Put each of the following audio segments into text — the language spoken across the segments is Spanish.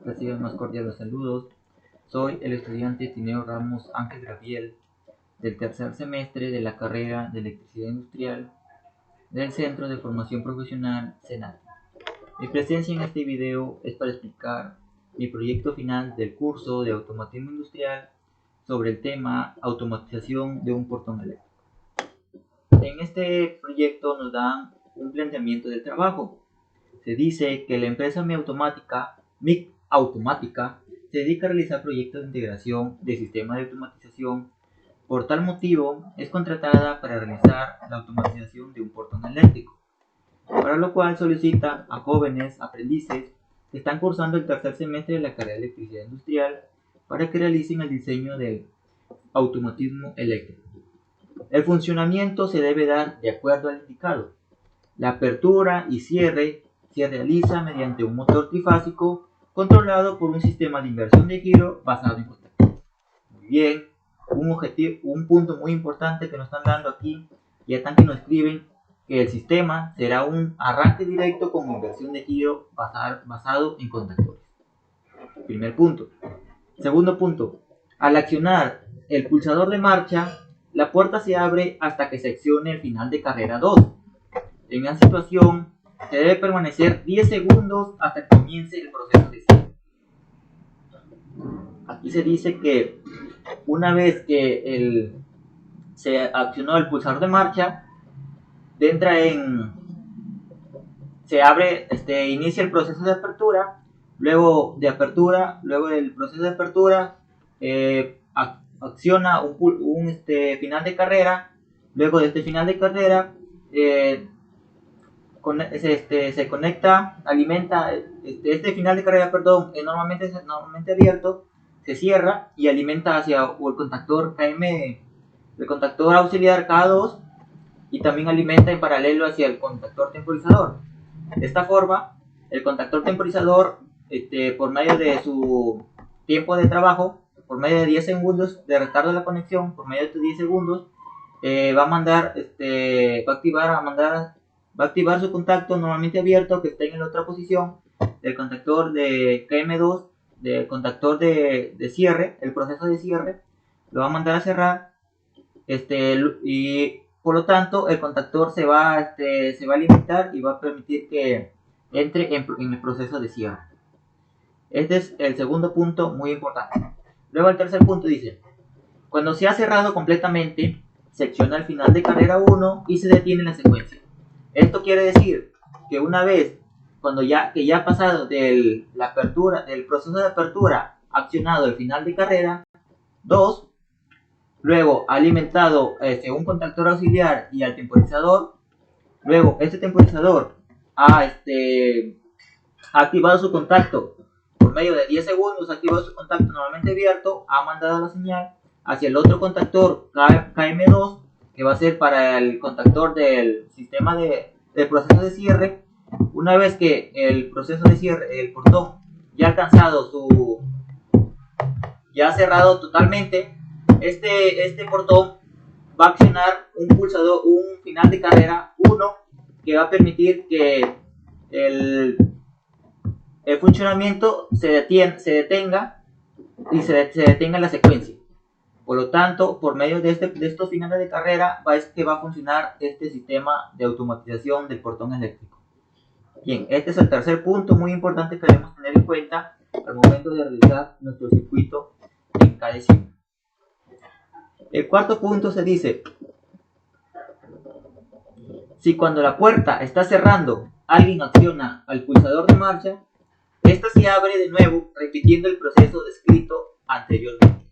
Reciban más cordiales saludos. Soy el estudiante Tineo Ramos Ángel Gabriel del tercer semestre de la carrera de Electricidad Industrial del Centro de Formación Profesional CENAT. Mi presencia en este video es para explicar mi proyecto final del curso de Automatismo Industrial sobre el tema automatización de un portón eléctrico. En este proyecto nos dan un planteamiento del trabajo. Se dice que la empresa MIG Automática se dedica a realizar proyectos de integración de sistemas de automatización. Por tal motivo, es contratada para realizar la automatización de un portón eléctrico, para lo cual solicita a jóvenes aprendices que están cursando el tercer semestre de la carrera de Electricidad Industrial para que realicen el diseño del automatismo eléctrico. El funcionamiento se debe dar de acuerdo al indicado. La apertura y cierre se realiza mediante un motor trifásico controlado por un sistema de inversión de giro basado en contactos. Muy bien, un punto muy importante que nos están dando aquí, ya están que nos escriben que el sistema será un arranque directo con inversión de giro basado en contactores. Primer punto. Segundo punto, al accionar el pulsador de marcha, la puerta se abre hasta que se accione el final de carrera 2. En esta situación, se debe permanecer 10 segundos hasta que comience el proceso de cierre. Aquí se dice que una vez que se accionó el pulsador de marcha, inicia el proceso de apertura. Luego del proceso de apertura, acciona un final de carrera. Luego de este final de carrera, se conecta, alimenta este final de carrera, normalmente abierto, se cierra y alimenta hacia el contactor el contactor auxiliar K2, y también alimenta en paralelo hacia el contactor temporizador. De esta forma, el contactor temporizador, por medio de su tiempo de trabajo, por medio de 10 segundos de retardo de la conexión, por medio de estos 10 segundos, va a activar su contacto normalmente abierto que está en la otra posición del contactor de KM2, del contactor de cierre, el proceso de cierre, lo va a mandar a cerrar, y por lo tanto el contactor se va a alimentar y va a permitir que entre en el proceso de cierre. Este es el segundo punto muy importante. Luego el tercer punto dice: cuando se ha cerrado completamente, se acciona el final de carrera 1 y se detiene la secuencia. Esto quiere decir que una vez que ya ha pasado del proceso de apertura accionado el final de carrera 2, luego ha alimentado un contactor auxiliar y al temporizador, luego este temporizador ha activado su contacto por medio de 10 segundos, ha activado su contacto normalmente abierto, ha mandado la señal hacia el otro contactor KM2, que va a ser para el contactor del sistema del proceso de cierre. Una vez que el proceso de cierre, el portón, ya ha cerrado totalmente, este portón va a accionar un final de carrera 1 que va a permitir que el funcionamiento se detenga y se detenga la secuencia. Por lo tanto, por medio de estos finales de carrera es que va a funcionar este sistema de automatización del portón eléctrico. Bien, este es el tercer punto muy importante que debemos tener en cuenta al momento de realizar nuestro circuito en KD5. El cuarto punto se dice: si cuando la puerta está cerrando alguien acciona al pulsador de marcha, esta se abre de nuevo repitiendo el proceso descrito anteriormente.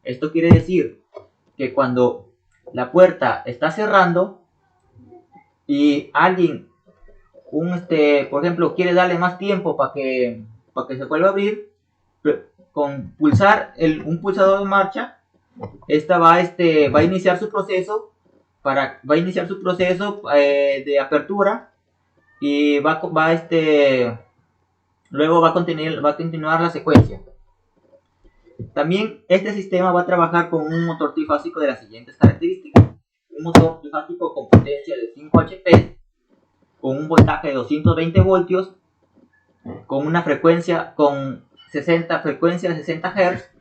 Esto quiere decir que cuando la puerta está cerrando y alguien, por ejemplo, quiere darle más tiempo para que se vuelva a abrir, con pulsar un pulsador de marcha, esta va a iniciar su proceso de apertura, y luego va a continuar la secuencia. También este sistema va a trabajar con un motor trifásico de las siguientes características: un motor trifásico con potencia de 5 HP, con un voltaje de 220 voltios, con una frecuencia con 60 Hz,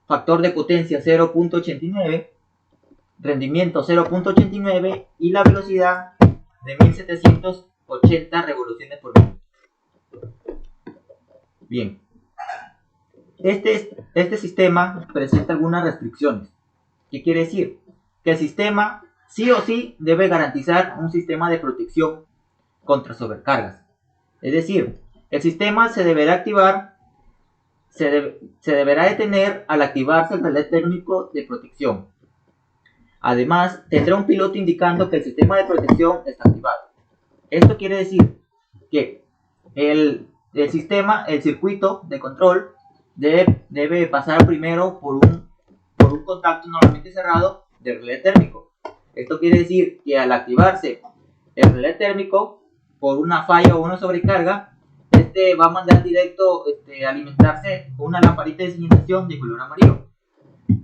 factor de potencia 0.89, rendimiento 0.89 y la velocidad de 1780 revoluciones por minuto. Bien, este sistema presenta algunas restricciones. ¿Qué quiere decir? Que el sistema sí o sí debe garantizar un sistema de protección contra sobrecargas. Es decir, el sistema se deberá activar, se deberá detener al activarse el relé térmico de protección. Además, tendrá un piloto indicando que el sistema de protección está activado. Esto quiere decir que el circuito de control debe pasar primero por un contacto normalmente cerrado del relé térmico. Esto quiere decir que al activarse el relé térmico por una falla o una sobrecarga, va a mandar directo a alimentarse con una lamparita de señalización de color amarillo.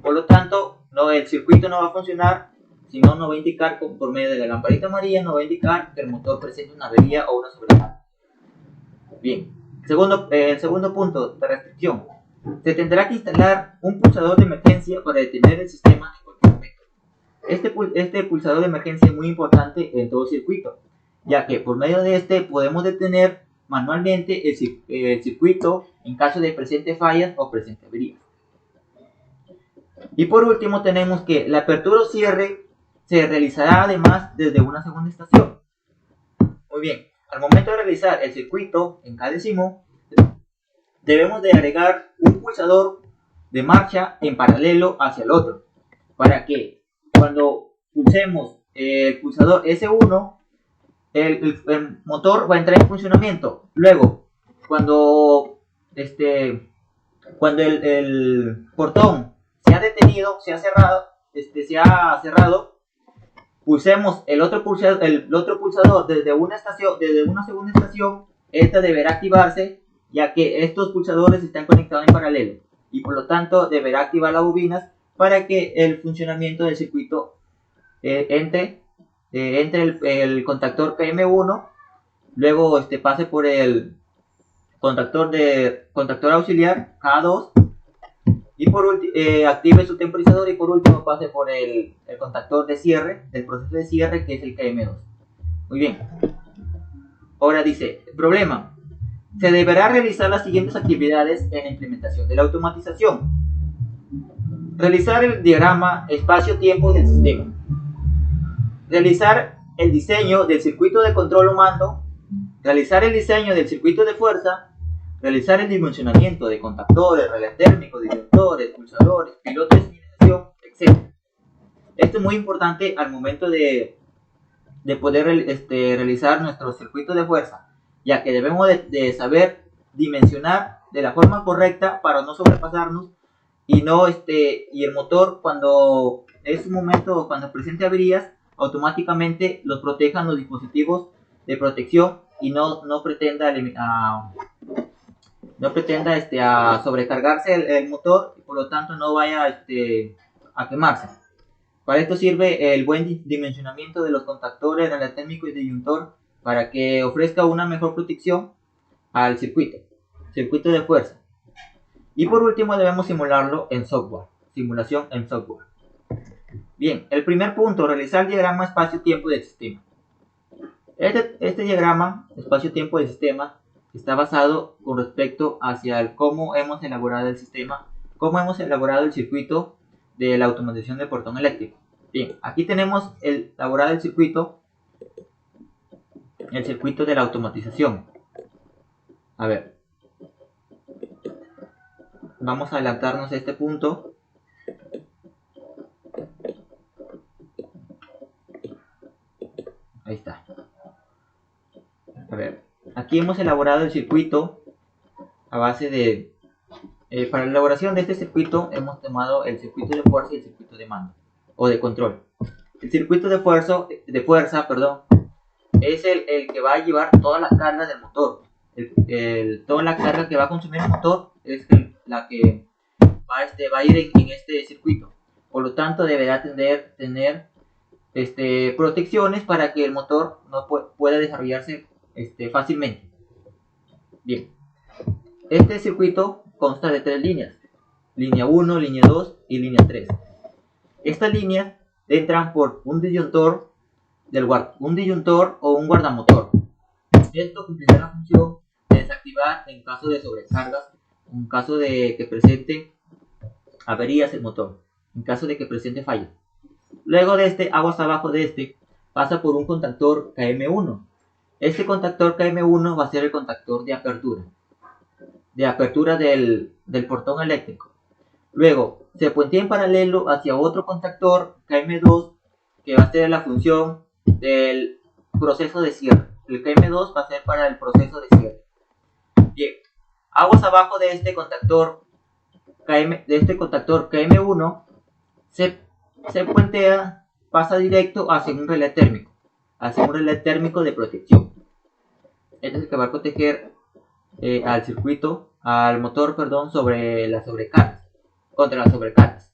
Por lo tanto, el circuito no va a funcionar, sino no va a indicar por medio de la lamparita amarilla, no va a indicar que el motor presente una avería o una sobrecarga. Bien, el segundo punto de restricción. Se tendrá que instalar un pulsador de emergencia para detener el sistema en cualquier momento. Este pulsador de emergencia es muy importante en todo circuito, ya que por medio de podemos detener manualmente el circuito en caso de presente fallas o presente averías. Y por último tenemos que la apertura o cierre se realizará además desde una segunda estación. Muy bien, al momento de realizar el circuito en cada décimo, debemos de agregar un pulsador de marcha en paralelo hacia el otro, para que cuando pulsemos el pulsador S1, el motor va a entrar en funcionamiento. Luego, cuando el portón se ha detenido, se ha cerrado, pulsemos el otro pulsador desde una segunda estación. Esta deberá activarse, ya que estos pulsadores están conectados en paralelo y por lo tanto deberá activar las bobinas para que el funcionamiento del circuito entre el contactor PM1, luego pase por el contactor auxiliar K2 y por último active su temporizador y por último pase por el contactor de cierre del proceso de cierre, que es el KM2. Muy bien. Ahora dice, problema. Se deberá realizar las siguientes actividades en la implementación de la automatización. Realizar el diagrama espacio-tiempo del sistema. Realizar el diseño del circuito de control o mando. Realizar el diseño del circuito de fuerza. Realizar el dimensionamiento de contactores, relé térmicos, disyuntores, pulsadores, pilotos de señalización, etc. Esto es muy importante al momento de poder realizar nuestro circuito de fuerza, ya que debemos de saber dimensionar de la forma correcta para no sobrepasarnos y el motor cuando presente averías, automáticamente los protejan los dispositivos de protección y no pretenda a sobrecargarse el motor y por lo tanto no vaya a quemarse. Para esto sirve el buen dimensionamiento de los contactores, relé térmico y disyuntor para que ofrezca una mejor protección al circuito de fuerza. Y por último debemos simularlo en software, simulación en software. Bien, el primer punto, realizar el diagrama espacio-tiempo del sistema. Este diagrama espacio-tiempo del sistema está basado con respecto hacia cómo hemos elaborado el sistema, cómo hemos elaborado el circuito de la automatización del portón eléctrico. Bien, aquí tenemos elaborado el circuito de la automatización. A ver, vamos a adelantarnos a este punto. Ahí está. A ver, aquí hemos elaborado el circuito a base de... para la elaboración de este circuito hemos tomado el circuito de fuerza y el circuito de mando o de control. El circuito de fuerza, es el que va a llevar toda la carga del motor. Toda la carga que va a consumir el motor es la que va a ir en este circuito. Por lo tanto, deberá tener protecciones para que el motor no pueda desarrollarse fácilmente. Bien, este circuito consta de 3 líneas, línea 1, línea 2 y línea 3. Estas líneas entran por un disyuntor, un disyuntor o un guardamotor. Esto cumplirá la función de desactivar en caso de sobrecargas, en caso de que presente averías el motor, en caso de que presente fallas. Luego de este, aguas abajo de este, pasa por un contactor KM1. Este contactor KM1 va a ser el contactor de apertura del portón eléctrico. Luego se puentea en paralelo hacia otro contactor KM2 que va a ser la función del proceso de cierre. El KM2 va a ser para el proceso de cierre. Bien, aguas abajo de este contactor KM1 se puentea, pasa directo hacia un relé térmico de protección. Este es el que va a proteger al motor, sobre las sobrecargas, contra las sobrecargas.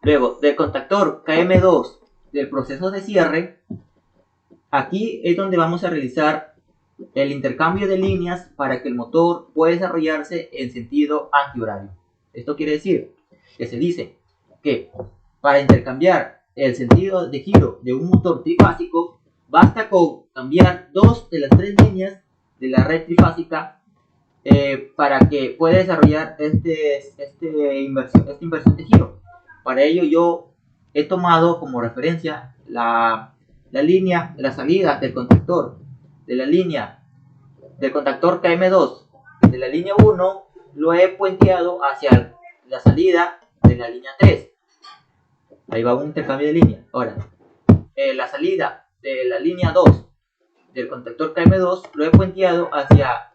Luego, del contactor KM2 del proceso de cierre, aquí es donde vamos a realizar el intercambio de líneas para que el motor pueda desarrollarse en sentido antihorario. Esto quiere decir que se dice que para intercambiar el sentido de giro de un motor trifásico, basta con cambiar 2 de las 3 líneas de la red trifásica para que pueda desarrollar esta inversión de giro. Para ello yo he tomado como referencia la salida del contactor de la línea del contactor KM2 de la línea 1, lo he puenteado hacia la salida de la línea 3. Ahí va un intercambio de línea. Ahora, la salida de la línea 2 del contactor KM2 lo he puenteado hacia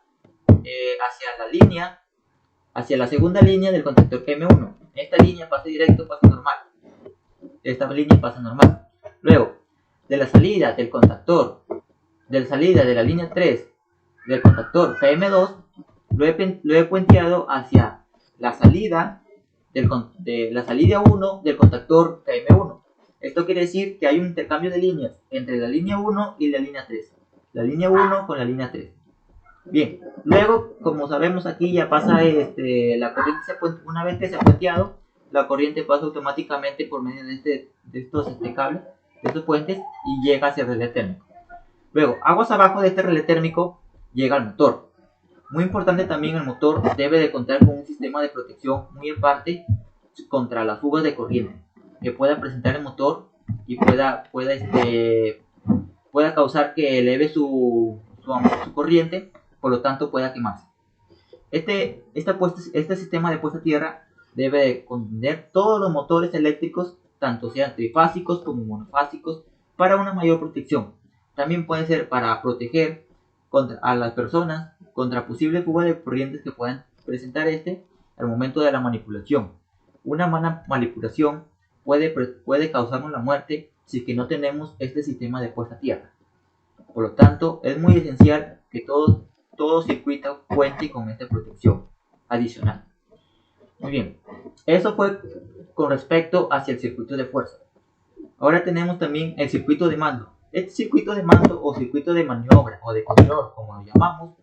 la segunda línea del contactor KM1. Esta línea pasa directo, pasa normal. Esta línea pasa normal. Luego, de la salida del contactor, de la salida de la línea 3 del contactor KM2, lo he puenteado hacia la salida de la salida 1 del contactor KM1. Esto quiere decir que hay un intercambio de líneas entre la línea 1 y la línea 3. La línea 1 con la línea 3. Bien, luego, como sabemos aquí ya pasa la corriente, una vez que se ha puenteado, la corriente pasa automáticamente por medio de estos cables, de estos puentes, y llega hacia el relé térmico. Luego, aguas abajo de este relé térmico llega al motor. Muy importante también, el motor debe de contar con un sistema de protección muy aparte contra las fugas de corriente que pueda presentar el motor y pueda causar que eleve su corriente, por lo tanto pueda quemarse. Este sistema de puesta a tierra debe de contener todos los motores eléctricos, tanto sean trifásicos como monofásicos, para una mayor protección. También puede ser para proteger a las personas contra posibles fugas de corrientes que puedan presentar al momento de la manipulación. Una mala manipulación puede causarnos la muerte si que no tenemos este sistema de puesta a tierra. Por lo tanto, es muy esencial que todo circuito cuente con esta protección adicional. Muy bien, eso fue con respecto hacia el circuito de fuerza. Ahora tenemos también el circuito de mando. Este circuito de mando o circuito de maniobra o de control, como lo llamamos,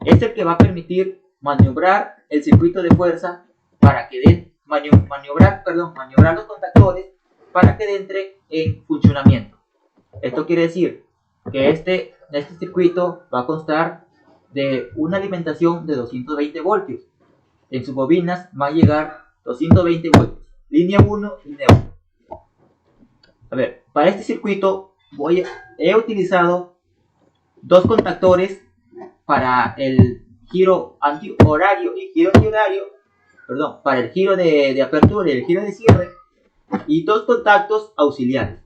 es el que va a permitir maniobrar el circuito de fuerza para que maniobrar los contactores para que entre en funcionamiento. Esto quiere decir que este circuito va a constar de una alimentación de 220 voltios. En sus bobinas va a llegar 220 voltios, línea 1 y línea 1. A ver, para este circuito he utilizado 2 contactores para el giro antihorario y giro antihorario, para el giro de apertura y el giro de cierre, y 2 contactos auxiliares.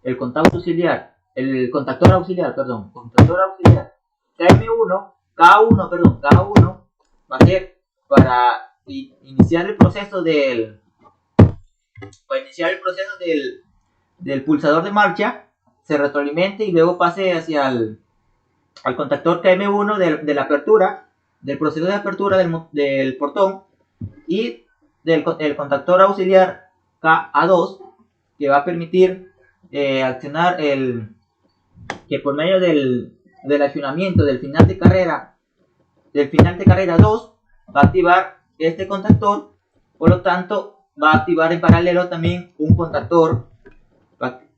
El contactor auxiliar K1 va a ser para iniciar el proceso del pulsador de marcha, se retroalimente y luego pase hacia al contactor KM1 de la apertura, del proceso de apertura del portón, y el contactor auxiliar KA2, que va a permitir accionar que por medio del del accionamiento del final de carrera 2, va a activar este contactor. Por lo tanto, va a activar en paralelo también un contactor.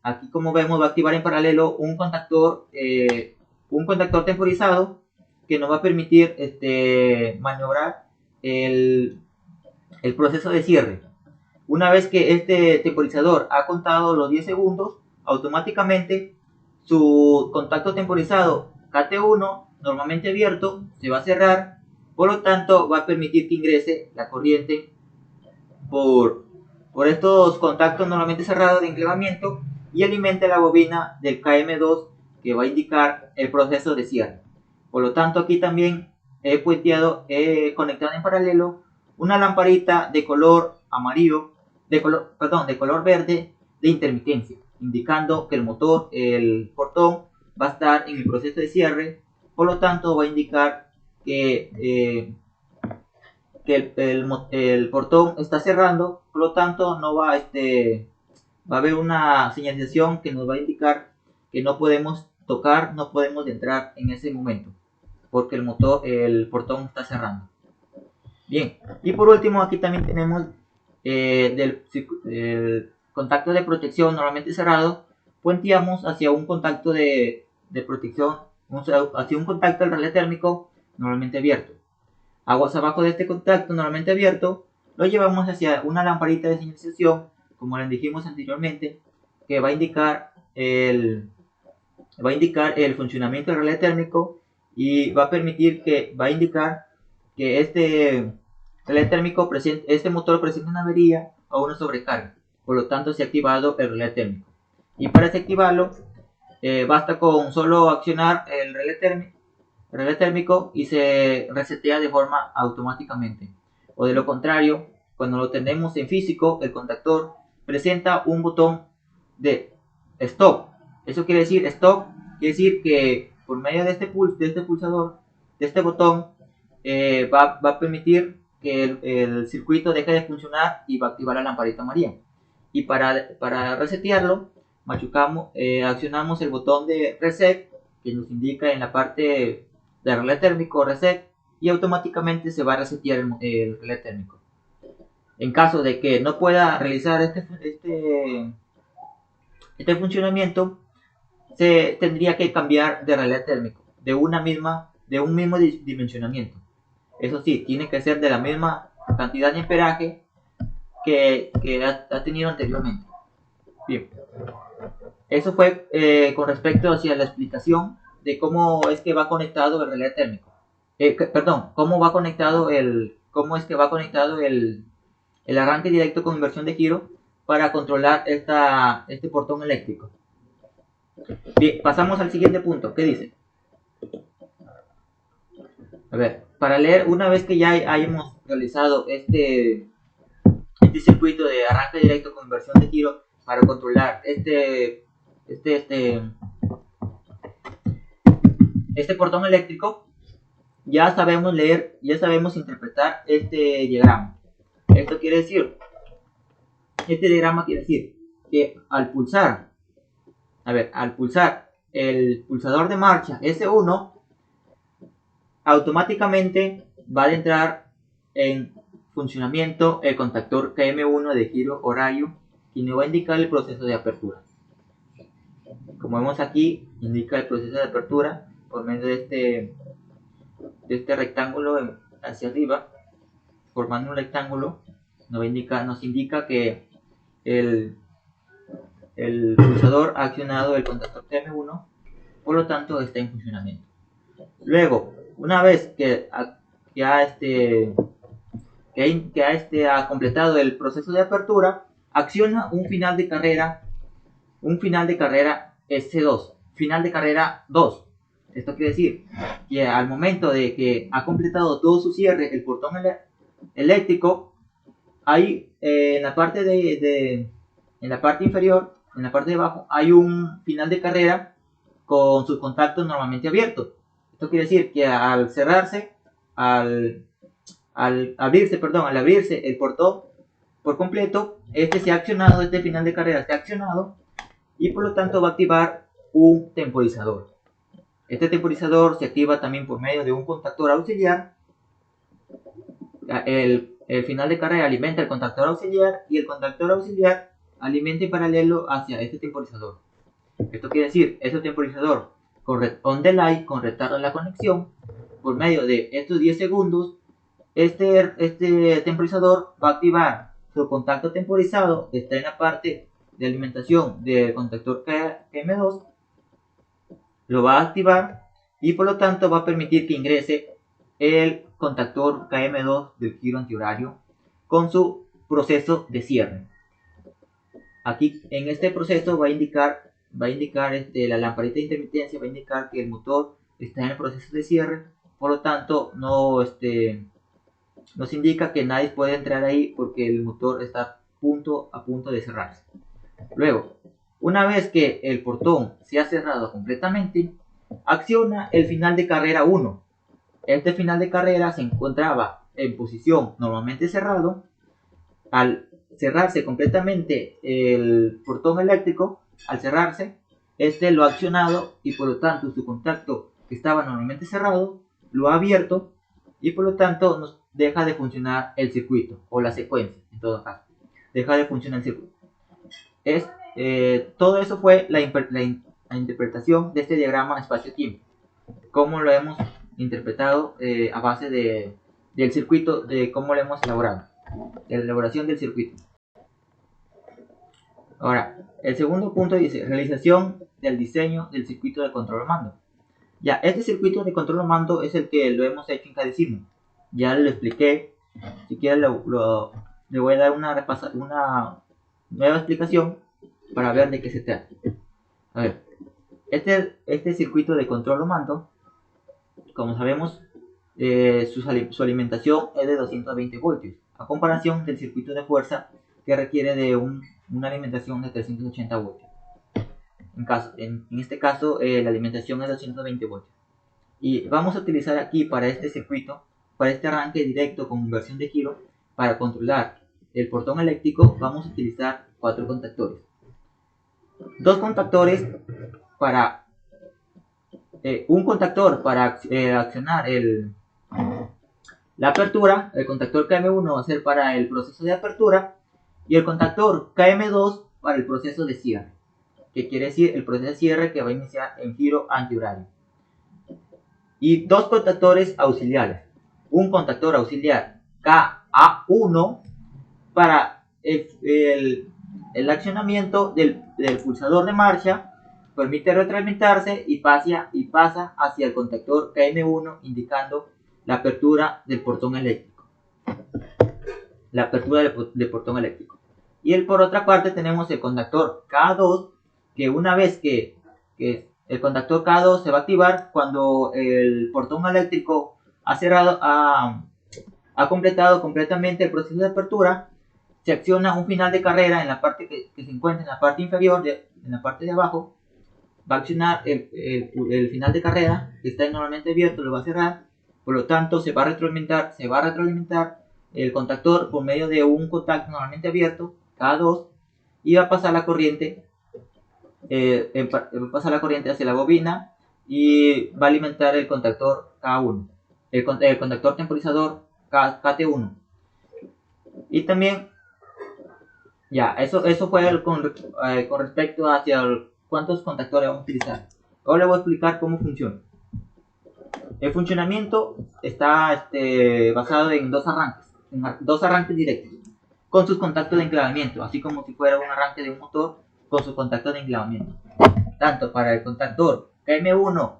Aquí, como vemos, va a activar en paralelo un contactor temporizado que nos va a permitir maniobrar el proceso de cierre. Una vez que este temporizador ha contado los 10 segundos, automáticamente su contacto temporizado KT1, normalmente abierto, se va a cerrar. Por lo tanto, va a permitir que ingrese la corriente por estos contactos normalmente cerrados de enclavamiento y alimente la bobina del KM2, que va a indicar el proceso de cierre. Por lo tanto, aquí también he conectado en paralelo una lamparita de color amarillo, de color verde de intermitencia, indicando que el portón va a estar en el proceso de cierre. Por lo tanto, va a indicar que el portón está cerrando. Por lo tanto, va a haber una señalización que nos va a indicar que no podemos tocar, no podemos entrar en ese momento, porque el portón está cerrando. Bien, y por último, aquí también tenemos del contacto de protección normalmente cerrado, puenteamos hacia un contacto de protección, hacia un contacto del relé térmico normalmente abierto. Aguas abajo de este contacto normalmente abierto, lo llevamos hacia una lamparita de señalización, como les dijimos anteriormente, que va a indicar el funcionamiento del relé térmico y va a indicar que este relé térmico este motor presenta una avería o una sobrecarga. Por lo tanto, se ha activado el relé térmico. Y para desactivarlo, basta con solo accionar el relé térmico y se resetea de forma automáticamente. O de lo contrario, cuando lo tenemos en físico, el contactor presenta un botón de stop. Eso quiere decir stop, quiere decir que por medio de este pulsador, de este botón, va a permitir que el circuito deje de funcionar y va a activar la lamparita amarilla. Y para resetearlo, accionamos el botón de reset, que nos indica en la parte del relé térmico reset, y automáticamente se va a resetear el relé térmico. En caso de que no pueda realizar este funcionamiento, se tendría que cambiar de relé térmico, de un mismo dimensionamiento. Eso sí, tiene que ser de la misma cantidad de amperaje que ha tenido anteriormente. Bien, eso fue con respecto hacia la explicación de cómo es que va conectado el relé térmico. Cómo es que va conectado el arranque directo con inversión de giro para controlar este portón eléctrico. Bien, pasamos al siguiente punto. ¿Qué dice? A ver, para leer, una vez que ya hayamos realizado este circuito de arranque directo con inversión de giro para controlar este portón eléctrico, ya sabemos leer, ya sabemos interpretar este diagrama. Este diagrama quiere decir que al pulsar el pulsador de marcha S1, automáticamente va a entrar en funcionamiento el contactor KM1 de giro horario y nos va a indicar el proceso de apertura. Como vemos aquí, indica el proceso de apertura por medio de este rectángulo hacia arriba, formando un rectángulo. Nos indica que el pulsador ha accionado el contactor KM1, por lo tanto está en funcionamiento. Luego, una vez que ha completado el proceso de apertura, acciona un final de carrera S2, final de carrera 2. Esto quiere decir que al momento de que ha completado todo su cierre el portón eléctrico, hay en la parte inferior, en la parte de abajo, hay un final de carrera con sus contactos normalmente abiertos. Esto quiere decir que al abrirse el portón por completo, este final de carrera se ha accionado y por lo tanto va a activar un temporizador. Este temporizador se activa también por medio de un contactor auxiliar. El final de carrera alimenta el contactor auxiliar y el contactor auxiliar alimenta en paralelo hacia este temporizador. Esto quiere decir, este temporizador con on delay, con retardo en la conexión, por medio de estos 10 segundos, este temporizador va a activar su contacto temporizado, está en la parte de alimentación del contactor KM2, lo va a activar y por lo tanto va a permitir que ingrese el contactor KM2 del giro antihorario con su proceso de cierre. Aquí en este proceso va a indicar la lamparita de intermitencia, va a indicar que el motor está en el proceso de cierre, por lo tanto nos indica que nadie puede entrar ahí porque el motor está a punto de cerrarse. Luego, una vez que el portón se ha cerrado completamente, acciona el final de carrera 1. Este final de carrera se encontraba en posición normalmente cerrado. Al cerrarse completamente el portón eléctrico, al cerrarse, este lo ha accionado y por lo tanto su contacto que estaba normalmente cerrado lo ha abierto y por lo tanto nos deja de funcionar el circuito o la secuencia, en todo caso. Deja de funcionar el circuito. Todo eso fue la interpretación de este diagrama espacio-tiempo. Cómo lo hemos interpretado a base del circuito, de cómo lo hemos elaborado. De la elaboración del circuito. Ahora, el segundo punto dice realización del diseño del circuito de control mando. Ya, este circuito de control mando es el que lo hemos hecho en Cadecimu. Ya lo expliqué. Si quieren le voy a dar una nueva explicación para ver de qué se trata. A ver, este circuito de control mando, como sabemos, su alimentación es de 220 voltios, a comparación del circuito de fuerza que requiere de una alimentación de 380 voltios. En este caso, la alimentación es de 220 voltios. Y vamos a utilizar aquí para este circuito, para este arranque directo con inversión de giro, para controlar el portón eléctrico, vamos a utilizar 4 contactores. 2 contactores para... un contactor para accionar la apertura, el contactor KM1 va a ser para el proceso de apertura y el contactor KM2 para el proceso de cierre, que quiere decir el proceso de cierre que va a iniciar en giro antihorario. Y 2 contactores auxiliares, un contactor auxiliar KA1 para el accionamiento del pulsador de marcha, permite retroalimentarse y pasa hacia el contactor KM1 indicando la apertura del portón eléctrico. La apertura del portón eléctrico. Y por otra parte tenemos el contactor K2, que una vez que el contactor K2 se va a activar cuando el portón eléctrico ha completado completamente el proceso de apertura, se acciona un final de carrera en la parte que se encuentra en la parte inferior, en la parte de abajo. Va a accionar el final de carrera que está normalmente abierto, lo va a cerrar, por lo tanto se va a retroalimentar el contactor por medio de un contacto normalmente abierto, K2, y va a pasar la corriente hacia la bobina y va a alimentar el contactor K1, el contactor temporizador KT1. Y también, ya, eso fue con respecto hacia cuántos contactores vamos a utilizar. Ahora les voy a explicar cómo funciona. El funcionamiento está basado en dos arranques directos, con sus contactos de enclavamiento, así como si fuera un arranque de un motor con sus contactos de enclavamiento. Tanto para el contactor KM1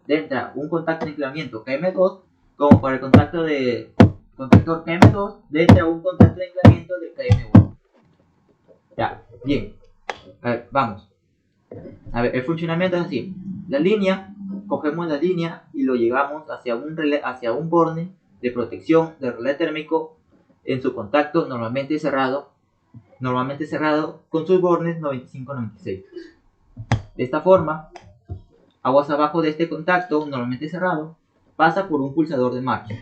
entra un contacto de enclavamiento KM2, como para el contactor KM2 entra un contacto de enclavamiento del KM1. Ya, bien. A ver, vamos. A ver, el funcionamiento es así. Cogemos la línea y lo llevamos hacia un borne de protección de relé térmico en su contacto normalmente cerrado con sus bornes 95-96. De esta forma, aguas abajo de este contacto normalmente cerrado, pasa por un pulsador de marcha.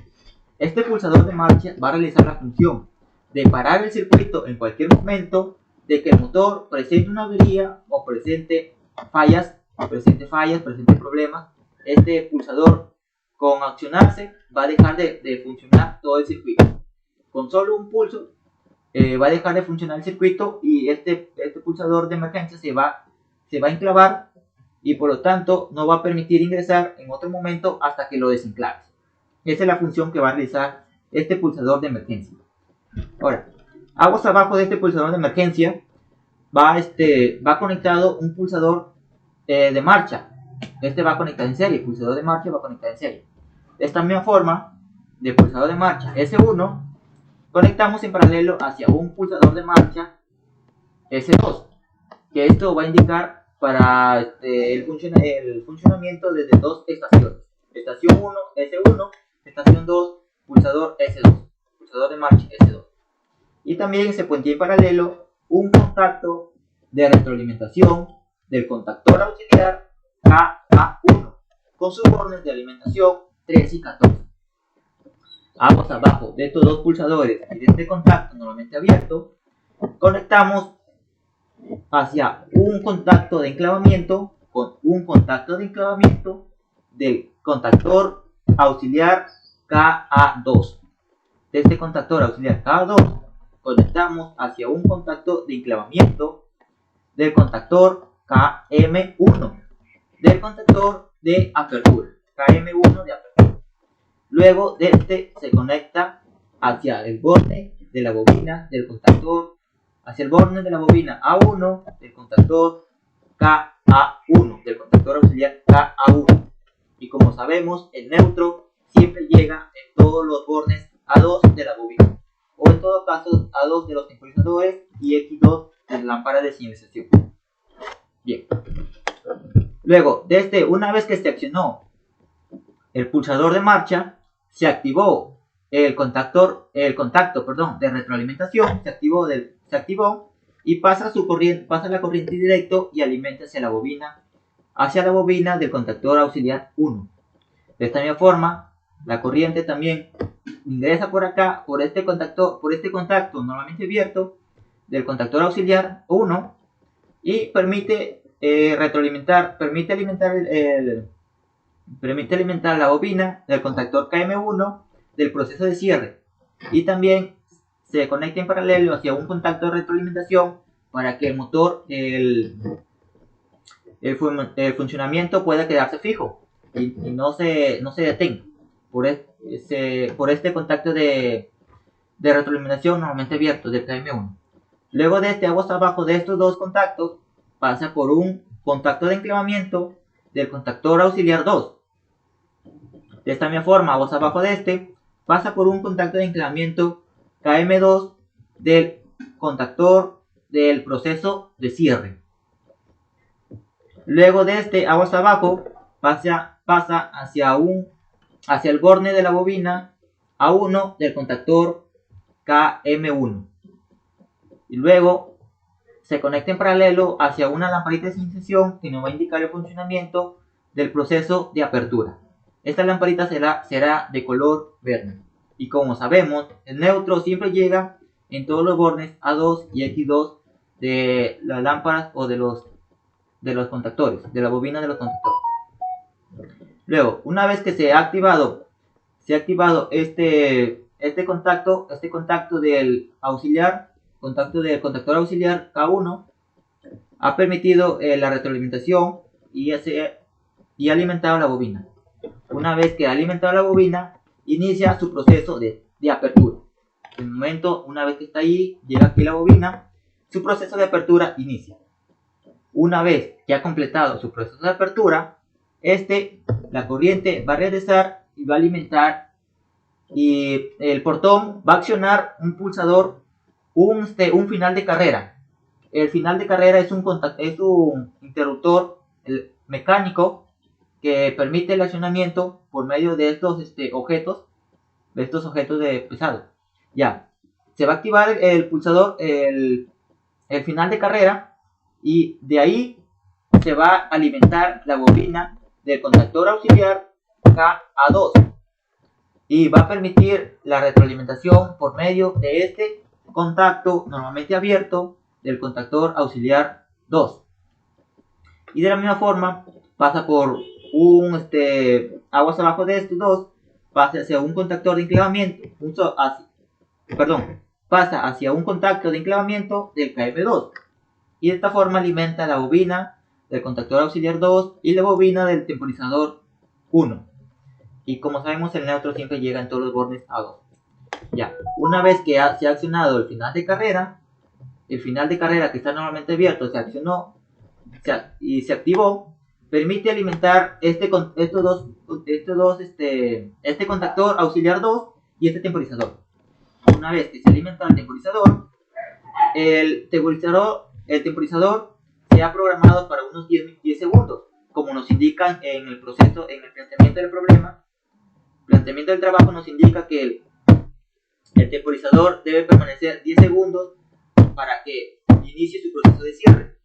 Este pulsador de marcha va a realizar la función de parar el circuito en cualquier momento de que el motor presente una avería o presente fallas, presente problemas este pulsador con accionarse va a dejar de funcionar todo el circuito. Con solo un pulso va a dejar de funcionar el circuito y este pulsador de emergencia se va a enclavar y por lo tanto no va a permitir ingresar en otro momento hasta que lo desenclaves. Esa es la función que va a realizar este pulsador de emergencia. Ahora, aguas abajo de este pulsador de emergencia va conectado un pulsador de marcha. Este va conectado en serie, el pulsador de marcha va conectado en serie. De esta misma forma, de pulsador de marcha S1, conectamos en paralelo hacia un pulsador de marcha S2, que esto va a indicar para el funcionamiento desde dos estaciones. Estación 1, S1, estación 2, pulsador S2, pulsador de marcha S2. Y también se pondría en paralelo un contacto de retroalimentación del contactor auxiliar KA1 con sus bornes de alimentación 13 y 14. Aguas abajo de estos dos pulsadores y de este contacto normalmente abierto, conectamos hacia un contacto de enclavamiento con un contacto de enclavamiento del contactor auxiliar KA2. De este contactor auxiliar KA2 conectamos hacia un contacto de enclavamiento del contactor KM1 del contactor de apertura, KM1 de apertura. Luego de este se conecta hacia el borde de la bobina del contactor, hacia el borde de la bobina A1 del contactor KA1, del contactor auxiliar KA1. Y como sabemos, el neutro siempre llega en todos los bornes A2 de la bobina, o en todo caso A2 de los temporizadores y X2 de la lámpara de señalización. Bien. Luego, una vez que se accionó el pulsador de marcha, se activó el contacto de retroalimentación, se activó y pasa la corriente directo y alimenta hacia la bobina del contactor auxiliar 1. De esta misma forma, la corriente también ingresa por acá, por este contacto normalmente abierto del contactor auxiliar 1 y permite alimentar la bobina del contactor KM1 del proceso de cierre y también se conecta en paralelo hacia un contacto de retroalimentación para que el motor, el funcionamiento pueda quedarse fijo y no se detenga por este contacto de retroalimentación normalmente abierto del KM1. Luego de aguas abajo de estos dos contactos pasa por un contacto de enclavamiento del contactor auxiliar 2. De esta misma forma, aguas abajo de pasa por un contacto de enclavamiento KM2 del contactor del proceso de cierre. Luego de aguas abajo, pasa hacia el borne de la bobina A1 del contactor KM1. Y luego se conecta en paralelo hacia una lamparita de señalización que nos va a indicar el funcionamiento del proceso de apertura. Esta lamparita será de color verde. Y como sabemos, el neutro siempre llega en todos los bornes A2 y X2 de las lámparas o de los contactores, de la bobina de los contactores. Luego, una vez que se ha activado este contacto del contactor auxiliar K1, ha permitido la retroalimentación y ha alimentado la bobina. Una vez que ha alimentado la bobina, inicia su proceso de apertura. En el momento, una vez que está ahí, llega aquí la bobina, su proceso de apertura inicia. Una vez que ha completado su proceso de apertura, la corriente va a regresar y va a alimentar, y el portón va a accionar un pulsador, un final de carrera. El final de carrera es un interruptor mecánico que permite el accionamiento por medio de estos objetos de pesado. Ya, se va a activar el pulsador, el final de carrera, y de ahí se va a alimentar la bobina del contactor auxiliar KA2 y va a permitir la retroalimentación por medio de este contacto normalmente abierto del contactor auxiliar 2. Y de la misma forma pasa por aguas abajo de estos dos, pasa hacia un contactor de enclavamiento, pasa hacia un contacto de enclavamiento del KM2 y de esta forma alimenta la bobina del contactor auxiliar 2 y la bobina del temporizador 1. Y como sabemos, el neutro siempre llega en todos los bornes A2. Ya, una vez que se ha accionado el final de carrera que está normalmente abierto se accionó y se activó, permite alimentar este contactor auxiliar 2 y este temporizador. Una vez que se alimenta el temporizador se ha programado para unos 10 segundos, como nos indican en el proceso, en el planteamiento del problema. El planteamiento del trabajo nos indica que el temporizador debe permanecer 10 segundos para que inicie su proceso de cierre.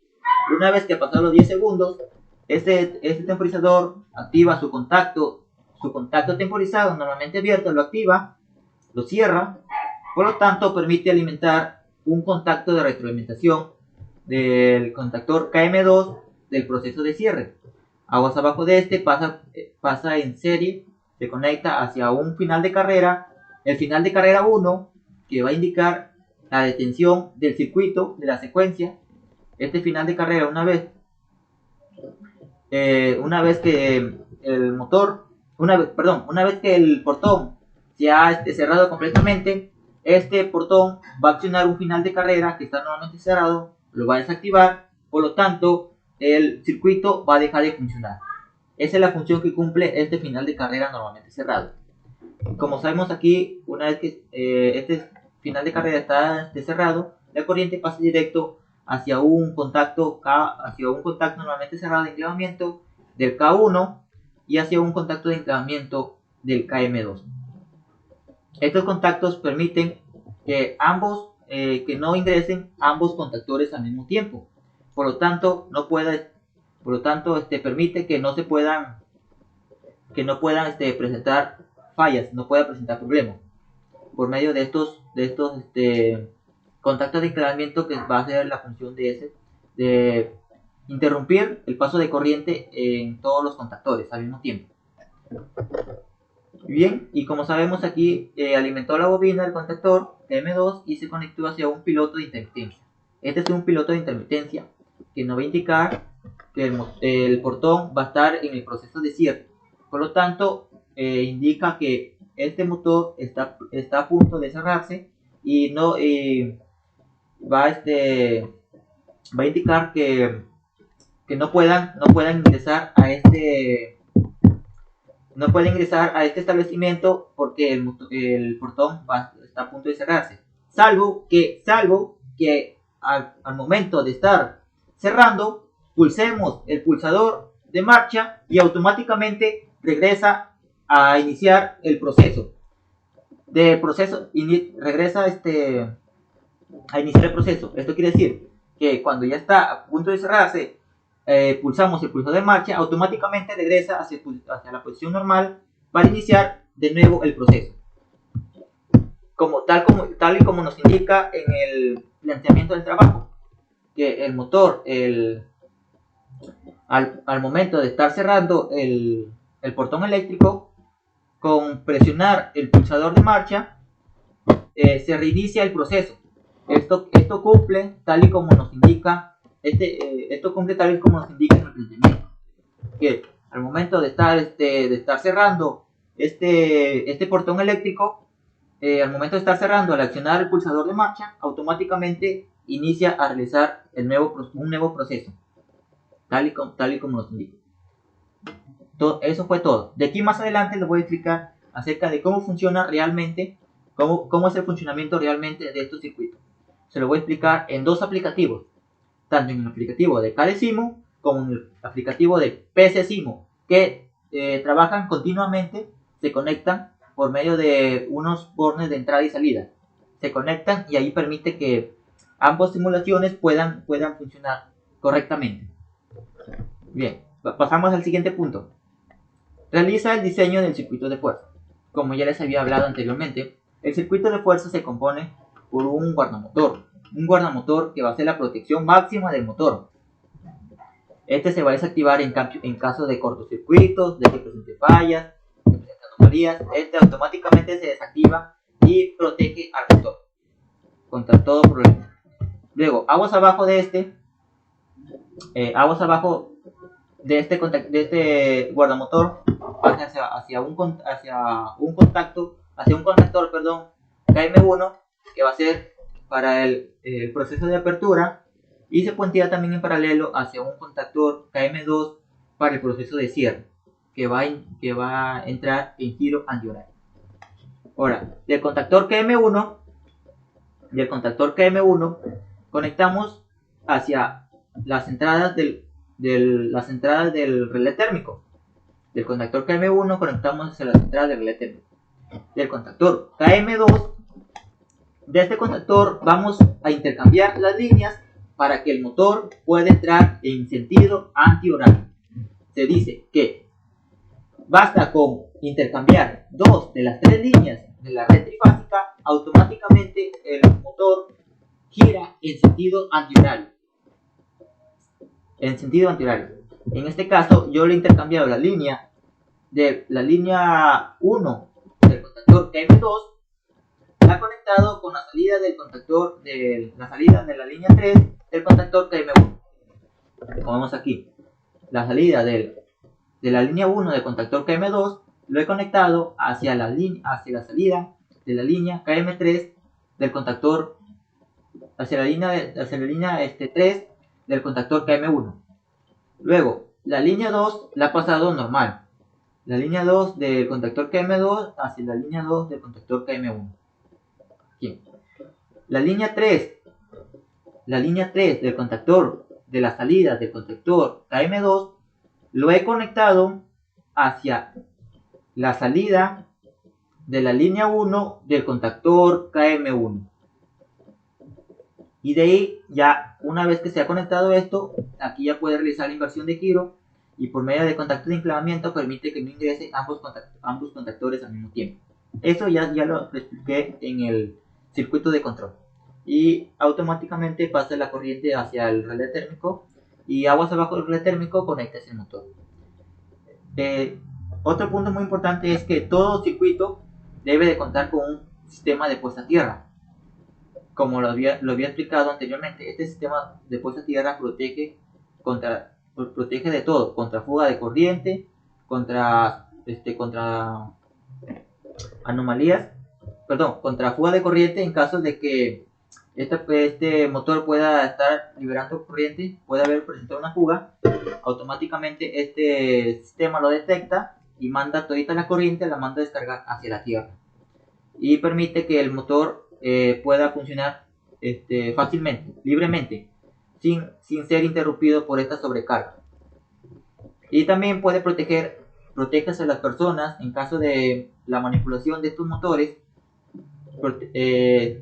Una vez que ha pasado los 10 segundos, este temporizador activa su contacto temporizado, normalmente abierto, lo activa, lo cierra, por lo tanto permite alimentar un contacto de retroalimentación del contactor KM2 del proceso de cierre. Aguas abajo de este pasa en serie, se conecta hacia un final de carrera, el final de carrera 1, que va a indicar la detención del circuito, de la secuencia. Este final de carrera, una vez que el portón se ha cerrado completamente, este portón va a accionar un final de carrera que está normalmente cerrado, lo va a desactivar, por lo tanto el circuito va a dejar de funcionar. Esa es la función que cumple este final de carrera normalmente cerrado. Como sabemos aquí, una vez que este final de carrera está cerrado, la corriente pasa directo hacia un contacto normalmente cerrado de enclavamiento del K1 y hacia un contacto de enclavamiento del KM2. Estos contactos permiten que no ingresen ambos contactores al mismo tiempo. Por lo tanto, permite que no puedan presentar fallas, no pueda presentar problemas por medio de estos contactos de enclavamiento, que va a ser la función de interrumpir el paso de corriente en todos los contactores al mismo tiempo. Bien, y como sabemos aquí, alimentó la bobina del contactor M2 y se conectó hacia un piloto de intermitencia. Este es un piloto de intermitencia que nos va a indicar que el portón va a estar en el proceso de cierre. Por lo tanto, indica que este motor está a punto de cerrarse y va a indicar que no puedan ingresar a este establecimiento porque el portón está a punto de cerrarse, salvo que al momento de estar cerrando pulsemos el pulsador de marcha y automáticamente regresa a iniciar el proceso. Regresa a iniciar el proceso. Esto quiere decir que cuando ya está a punto de cerrarse, pulsamos el pulsador de marcha, automáticamente regresa hacia la posición normal para iniciar de nuevo el proceso. Tal y como nos indica en el planteamiento del trabajo, que el motor, al momento de estar cerrando el portón eléctrico, con presionar el pulsador de marcha, se reinicia el proceso. Esto cumple tal y como nos indica en el planteamiento, que al momento de estar cerrando este portón eléctrico, al accionar el pulsador de marcha, automáticamente inicia a realizar un nuevo proceso, tal y como nos indica. Eso fue todo. De aquí más adelante les voy a explicar acerca de cómo funciona realmente, cómo es el funcionamiento realmente de estos circuitos. Se lo voy a explicar en dos aplicativos, tanto en el aplicativo de KDeCimo como en el aplicativo de PCeCimo, que trabajan continuamente, se conectan por medio de unos bornes de entrada y salida. Se conectan y ahí permite que ambas simulaciones puedan funcionar correctamente. Bien, pasamos al siguiente punto. Realiza el diseño del circuito de fuerza. Como ya les había hablado anteriormente, el circuito de fuerza se compone por un guardamotor que va a ser la protección máxima del motor. Este se va a desactivar en caso de cortocircuitos, de que presente fallas, de que presente anomalías. Este automáticamente se desactiva y protege al motor contra todo problema. Luego, aguas abajo de este guardamotor hacia un contactor, KM1, que va a ser para el proceso de apertura, y se puentea también en paralelo hacia un contactor KM2 para el proceso de cierre, que va a entrar en giro antihorario. Ahora, del contactor KM1 conectamos hacia las entradas del relé térmico. Del contactor KM1 conectamos hacia las entradas del relé térmico. Del contactor KM2, de este contactor vamos a intercambiar las líneas para que el motor pueda entrar en sentido antihorario. Se dice que basta con intercambiar 2 de las 3 líneas de la red trifásica, automáticamente el motor gira en sentido antihorario. En este caso, yo le he intercambiado la línea 1 del contactor KM2, la he conectado con la salida del contactor de la línea 3 del contactor KM1. Como vemos aquí, la salida de la línea 1 del contactor KM2 lo he conectado hacia la salida de la línea KM3 del contactor, hacia la línea 3 del contactor KM1. Luego, la línea 2 la ha pasado normal. La línea 2 del contactor KM2 hacia la línea 2 del contactor KM1. Bien. La línea 3 del contactor de la salida del contactor KM2 lo he conectado hacia la salida de la línea 1 del contactor KM1. Y de ahí, ya una vez que se ha conectado esto, aquí ya puede realizar la inversión de giro, y por medio de contacto de enclavamiento permite que no ingrese ambos contactores al mismo tiempo. Eso ya lo expliqué en el circuito de control. Y automáticamente pasa la corriente hacia el relé térmico, y aguas abajo del relé térmico conecta el motor. Otro punto muy importante es que todo circuito debe de contar con un sistema de puesta a tierra. Como lo había explicado anteriormente, este sistema de puesta a tierra protege de todo, contra fuga de corriente, contra anomalías, contra fuga de corriente en caso de que este motor pueda estar liberando corriente, puede haber presentado una fuga. Automáticamente este sistema lo detecta y manda todita la corriente, la manda a descargar hacia la tierra, y permite que el motor pueda funcionar fácilmente, libremente, sin ser interrumpido por esta sobrecarga. Y también protege a las personas en caso de la manipulación de estos motores,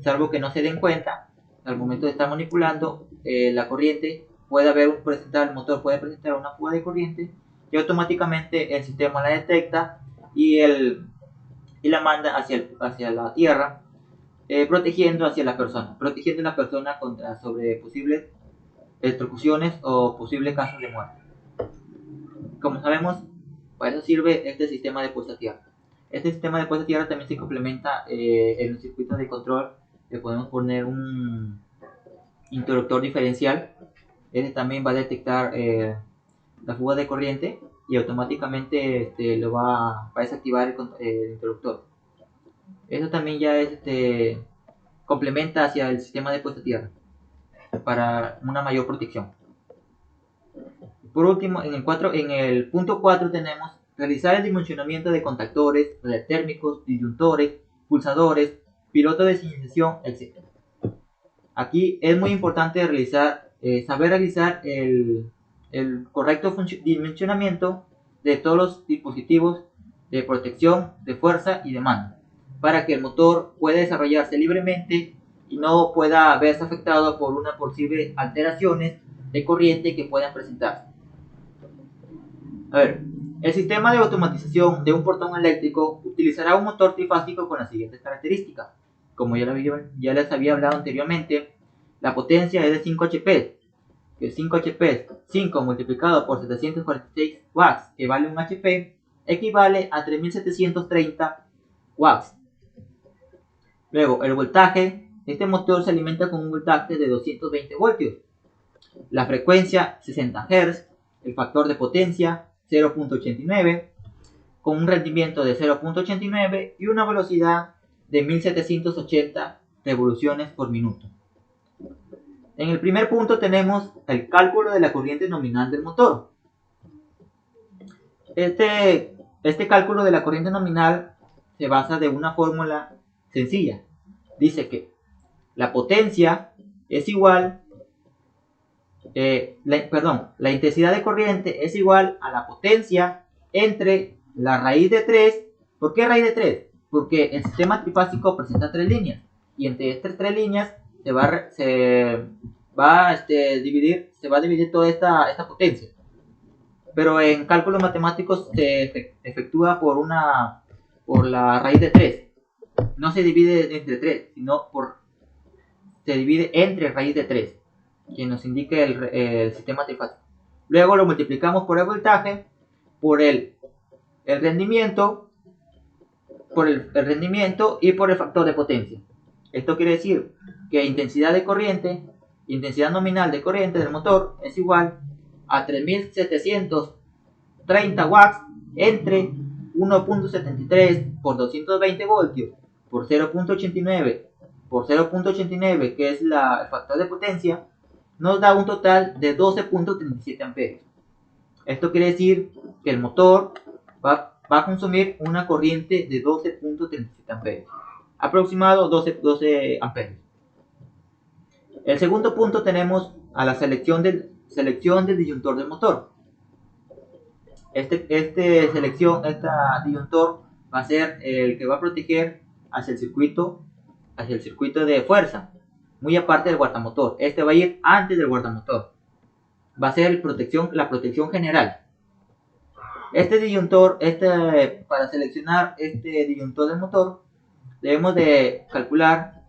salvo que no se den cuenta al momento de estar manipulando la corriente. El motor puede presentar una fuga de corriente, y automáticamente el sistema la detecta y la manda hacia la tierra, protegiendo a la persona contra posibles electrocuciones o posibles casos de muerte. Como sabemos, para eso sirve este sistema de puesta a tierra. Este sistema de puesta a tierra también se complementa en el circuito de control. Le podemos poner un interruptor diferencial. Este también va a detectar la fuga de corriente, y automáticamente lo va a desactivar el interruptor. Eso también ya complementa hacia el sistema de puesta a tierra para una mayor protección. Por último, en el punto 4 tenemos realizar el dimensionamiento de contactores, relé térmicos, disyuntores, pulsadores, piloto de señalización, etc. Aquí es muy importante saber realizar el correcto dimensionamiento de todos los dispositivos de protección, de fuerza y de mando, para que el motor pueda desarrollarse libremente y no pueda verse afectado por una posible alteraciones de corriente que puedan presentarse. El sistema de automatización de un portón eléctrico utilizará un motor trifásico con las siguientes características. Como ya les había hablado anteriormente, la potencia es de 5 HP, que 5 HP, 5 multiplicado por 746 watts, que vale 1 HP, equivale a 3730 watts. Luego, el voltaje, este motor se alimenta con un voltaje de 220 voltios. La frecuencia 60 Hz, el factor de potencia 0.89, con un rendimiento de 0.89 y una velocidad de 1780 revoluciones por minuto. En el primer punto tenemos el cálculo de la corriente nominal del motor. Este cálculo de la corriente nominal se basa de una fórmula sencilla. Dice que la potencia es igual, la intensidad de corriente es igual a la potencia entre la raíz de 3. ¿Por qué raíz de 3? Porque el sistema trifásico presenta 3 líneas. Y entre estas 3 líneas se va a dividir toda esta potencia. Pero en cálculos matemáticos se efectúa por la raíz de 3. No se divide entre 3, sino se divide entre raíz de 3, que nos indique el sistema trifásico. Luego lo multiplicamos por el voltaje, por el rendimiento, y por el factor de potencia. Esto quiere decir que intensidad nominal de corriente del motor es igual a 3730 watts entre 1.73 por 220 voltios por 0.89 que es el factor de potencia, nos da un total de 12.37 amperios. Esto quiere decir que el motor va a consumir una corriente de 12.37 amperios, aproximado 12 amperios. El segundo punto tenemos a la selección del disyuntor del motor. Este disyuntor va a ser el que va a proteger hacia el circuito de fuerza, muy aparte del guardamotor. Este va a ir antes del guardamotor. Va a ser la protección general. Este disyuntor, para seleccionar este disyuntor del motor, debemos de calcular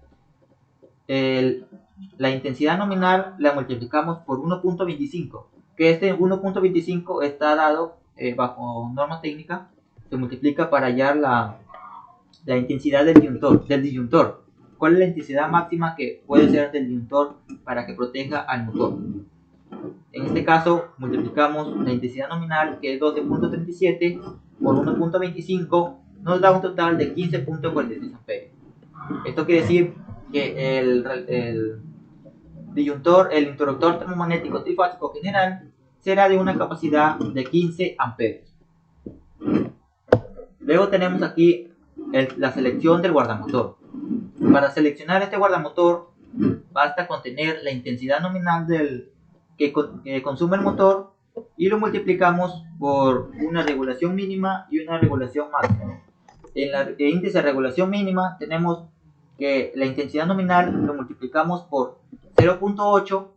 la intensidad nominal, la multiplicamos por 1.25, que este 1.25 está dado bajo norma técnica, se multiplica para hallar la intensidad del disyuntor. ¿Cuál es la intensidad máxima que puede ser del disyuntor para que proteja al motor? En este caso, multiplicamos la intensidad nominal, que es 12.37, por 1.25, nos da un total de 15.46 amperios. Esto quiere decir que el interruptor termomagnético trifásico general será de una capacidad de 15 amperios. Luego tenemos aquí la selección del guardamotor. Para seleccionar este guardamotor basta con tener la intensidad nominal que consume el motor y lo multiplicamos por una regulación mínima y una regulación máxima. En el índice de regulación mínima tenemos que la intensidad nominal lo multiplicamos por 0.8,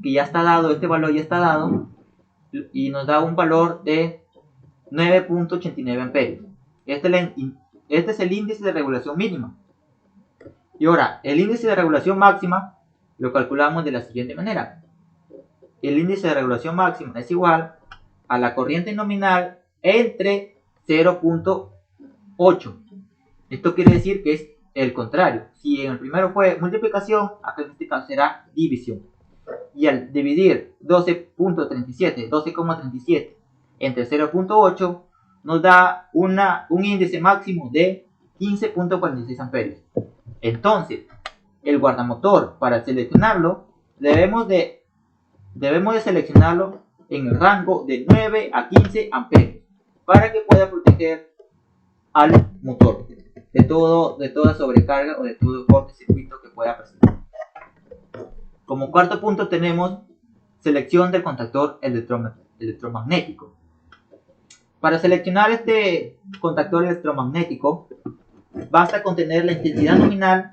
que ya está dado, este valor ya está dado, y nos da un valor de 9.89 amperios. Este es el índice de regulación mínima. Y ahora, el índice de regulación máxima lo calculamos de la siguiente manera. El índice de regulación máxima es igual a la corriente nominal entre 0.8. Esto quiere decir que es el contrario. Si en el primero fue multiplicación, acá en este caso será división. Y al dividir 12.37 entre 0.8 nos da un índice máximo de 15.46 amperios. Entonces, el guardamotor, para seleccionarlo, debemos de seleccionarlo en el rango de 9 a 15 amperios para que pueda proteger al motor de toda sobrecarga o de todo cortocircuito que pueda presentar. Como cuarto punto tenemos selección del contactor electromagnético. Para seleccionar este contactor electromagnético basta con tener la intensidad nominal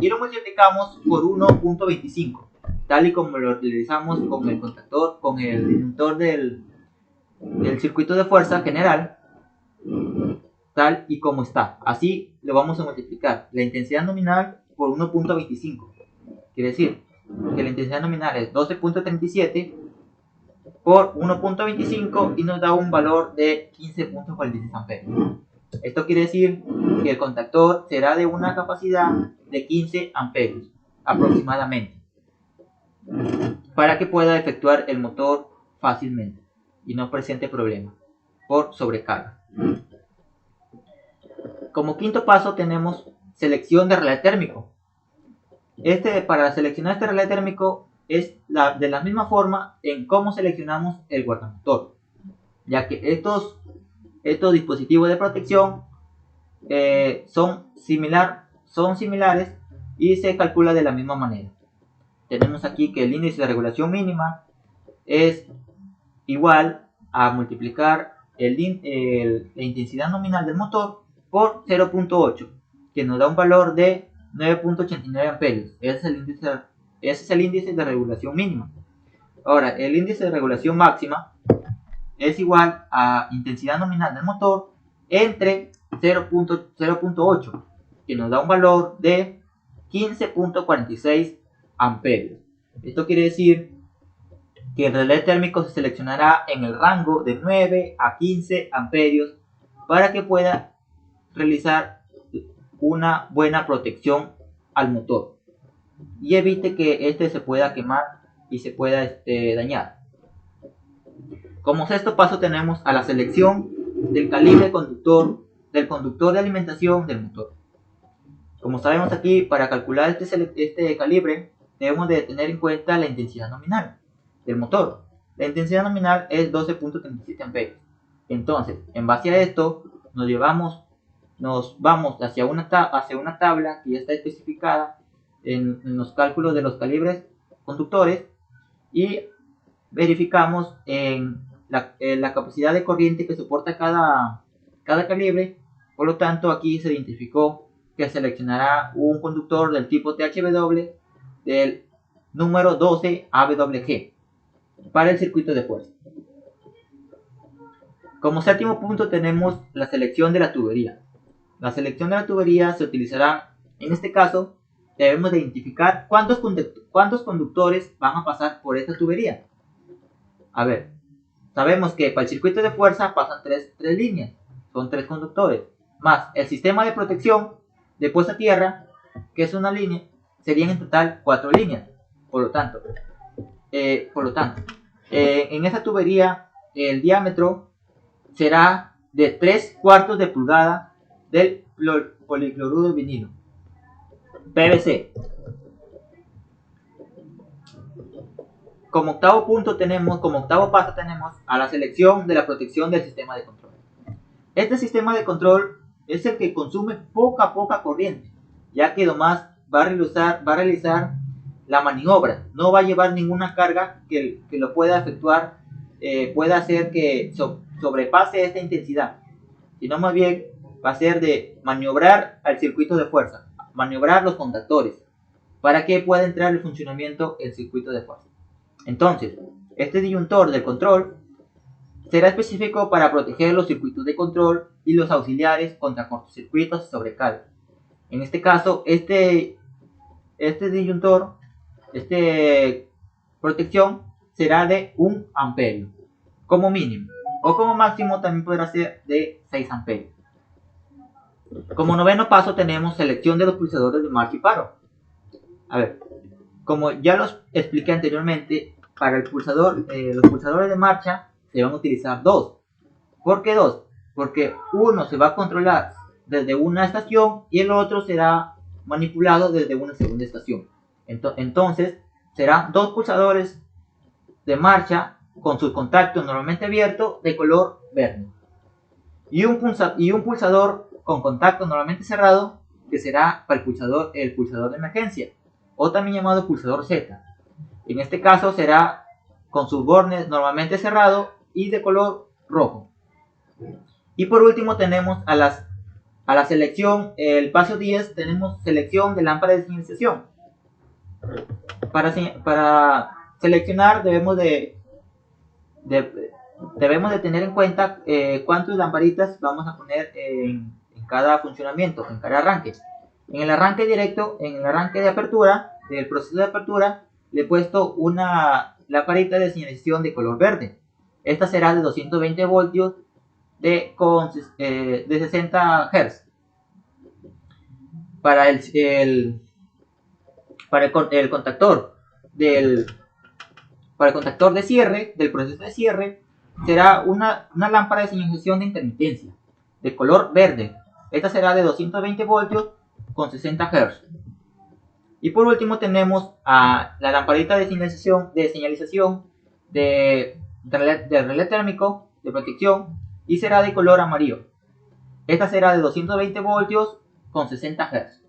y lo multiplicamos por 1.25, tal y como lo realizamos con el disyuntor del circuito de fuerza general, tal y como está. Así lo vamos a multiplicar la intensidad nominal por 1.25. Quiere decir que la intensidad nominal es 12.37 por 1.25 y nos da un valor de 15.46 amperios. Esto quiere decir que el contactor será de una capacidad de 15 amperios aproximadamente para que pueda efectuar el motor fácilmente y no presente problema por sobrecarga. Como quinto paso tenemos selección de relé térmico. Para seleccionar este relé térmico es de la misma forma en cómo seleccionamos el guardamotor, ya que estos dispositivos de protección son similares y se calcula de la misma manera. Tenemos aquí que el índice de regulación mínima es igual a multiplicar la intensidad nominal del motor por 0.8, que nos da un valor de 9.89 amperios. Ese es el índice de regulación mínima. Ahora, el índice de regulación máxima es igual a intensidad nominal del motor entre 0.8, que nos da un valor de 15.46 amperios. Esto quiere decir que el relé térmico se seleccionará en el rango de 9 a 15 amperios para que pueda realizar una buena protección al motor y evite que este se pueda quemar y se pueda dañar. Como sexto paso tenemos a la selección del calibre del conductor de alimentación del motor. Como sabemos aquí, para calcular este calibre debemos de tener en cuenta la intensidad nominal del motor. La intensidad nominal es 12.37 amperios. Entonces, en base a esto, nos vamos hacia una tabla que ya está especificada en los cálculos de los calibres conductores y verificamos en la capacidad de corriente que soporta cada calibre. Por lo tanto, aquí se identificó que seleccionará un conductor del tipo THW del número 12 AWG para el circuito de fuerza. Como séptimo punto tenemos la selección de la tubería. La selección de la tubería se utilizará, en este caso, debemos de identificar cuántos conductores van a pasar por esta tubería. A ver, sabemos que para el circuito de fuerza pasan tres líneas, son 3 conductores, más el sistema de protección de puesta a tierra, que es una línea, serían en total 4 líneas. Por lo tanto, en esa tubería el diámetro será de 3/4 de pulgada del policloruro de vinilo, PVC. Como octavo paso tenemos a la selección de la protección del sistema de control. Este sistema de control es el que consume poca corriente, ya que nomás va a realizar la maniobra, no va a llevar ninguna carga que lo pueda efectuar, pueda hacer que sobrepase esta intensidad, sino más bien va a ser de maniobrar al circuito de fuerza, maniobrar los contactores, para que pueda entrar en funcionamiento el circuito de fuerza. Entonces, este disyuntor del control será específico para proteger los circuitos de control y los auxiliares contra cortocircuitos y sobrecarga. En este caso, este disyuntor, protección, será de 1 amperio como mínimo, o como máximo también podrá ser de 6 amperios. Como noveno paso tenemos selección de los pulsadores de marcha y paro. A ver, como ya los expliqué anteriormente, para los pulsadores de marcha se van a utilizar 2. ¿Por qué 2? Porque uno se va a controlar desde una estación y el otro será manipulado desde una segunda estación. Entonces serán 2 pulsadores de marcha con sus contactos normalmente abiertos de color verde y un pulsador con contacto normalmente cerrado, que será para el pulsador de emergencia, o también llamado pulsador Z. En este caso será con sus bornes normalmente cerrado y de color rojo. Y por último tenemos a la selección, el paso 10, tenemos selección de lámpara de señalización. Para seleccionar debemos de tener en cuenta cuántas lamparitas vamos a poner en cada funcionamiento, en cada arranque. En el arranque directo, en el arranque de apertura, del proceso de apertura, le he puesto una lamparita de señalización de color verde. Esta será de 220 voltios de 60 Hz. Para el contactor para el contactor de cierre, del proceso de cierre, será una lámpara de señalización de intermitencia de color verde. Esta será de 220 voltios con 60 Hz. Y por último tenemos a la lamparita de señalización de relé térmico de protección y será de color amarillo. Esta será de 220 voltios con 60 Hz.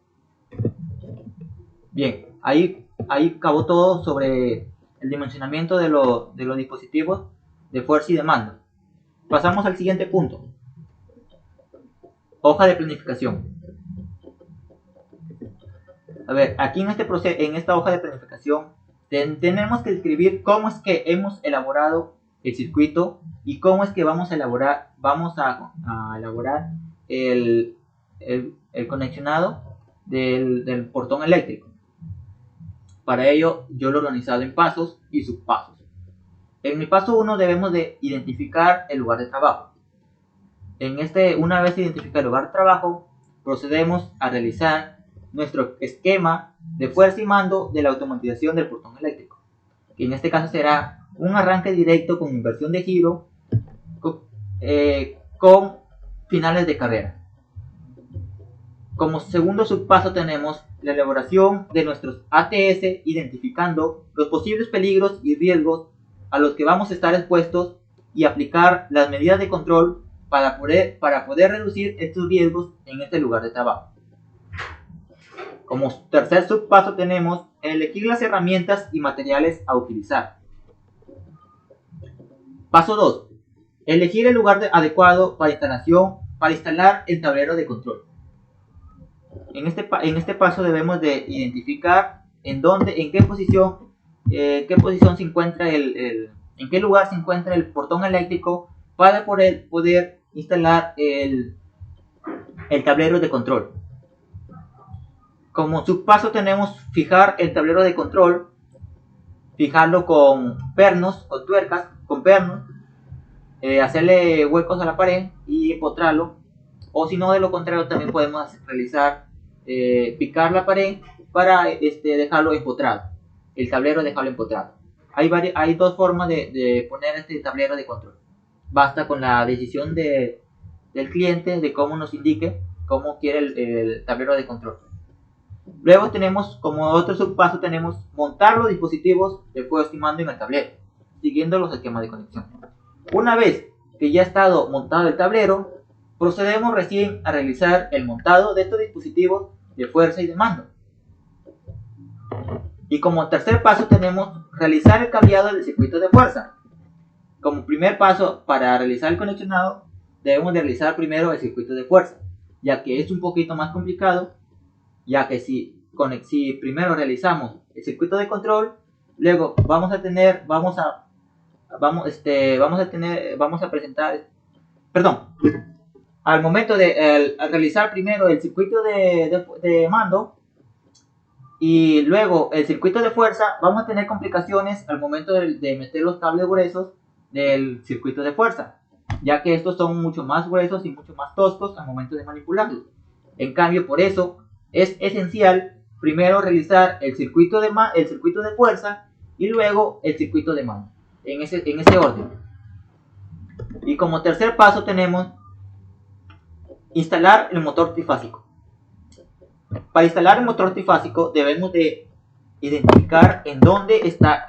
Bien, ahí acabó todo sobre el dimensionamiento de los dispositivos de fuerza y de mando. Pasamos al siguiente punto. Hoja de planificación. A ver, aquí en esta hoja de planificación tenemos que describir cómo es que hemos elaborado el circuito y cómo es que vamos a elaborar el conexionado del portón eléctrico. Para ello yo lo he organizado en pasos y subpasos. En el paso 1 debemos de identificar el lugar de trabajo. Una vez identificado el lugar de trabajo, procedemos a realizar nuestro esquema de fuerza y mando de la automatización del portón eléctrico, que en este caso será un arranque directo con inversión de giro con finales de carrera. Como segundo subpaso tenemos la elaboración de nuestros ATS, identificando los posibles peligros y riesgos a los que vamos a estar expuestos y aplicar las medidas de control para poder reducir estos riesgos en este lugar de trabajo. Como tercer subpaso tenemos elegir las herramientas y materiales a utilizar. Paso 2. Elegir el lugar adecuado para instalar el tablero de control. En este paso debemos de identificar en qué posición se encuentra en qué lugar se encuentra el portón eléctrico para poder instalar el tablero de control. Como subpaso tenemos fijar el tablero de control, fijarlo con pernos, con tuercas, con pernos, hacerle huecos a la pared y empotrarlo, o si no, de lo contrario también podemos picar la pared para dejarlo empotrado, el tablero dejarlo empotrado. Hay dos formas de poner este tablero de control. Basta con la decisión del cliente de cómo nos indique cómo quiere el tablero de control. Luego tenemos, como otro subpaso, tenemos montar los dispositivos de fuerza y mando en el tablero, siguiendo los esquemas de conexión. Una vez que ya ha estado montado el tablero, procedemos recién a realizar el montado de estos dispositivos de fuerza y de mando. Y como tercer paso tenemos realizar el cableado del circuito de fuerza. Como primer paso para realizar el conexionado, debemos de realizar primero el circuito de fuerza, ya que es un poquito más complicado, ya que si primero realizamos el circuito de control, luego vamos a presentar, al momento al realizar primero el circuito de mando y luego el circuito de fuerza, vamos a tener complicaciones al momento de meter los cables gruesos del circuito de fuerza, ya que estos son mucho más gruesos y mucho más toscos al momento de manipularlos. En cambio, por eso es esencial primero realizar el circuito de fuerza y luego el circuito de mando, en ese orden. Y como tercer paso tenemos instalar el motor trifásico. Para instalar el motor trifásico debemos de identificar en dónde está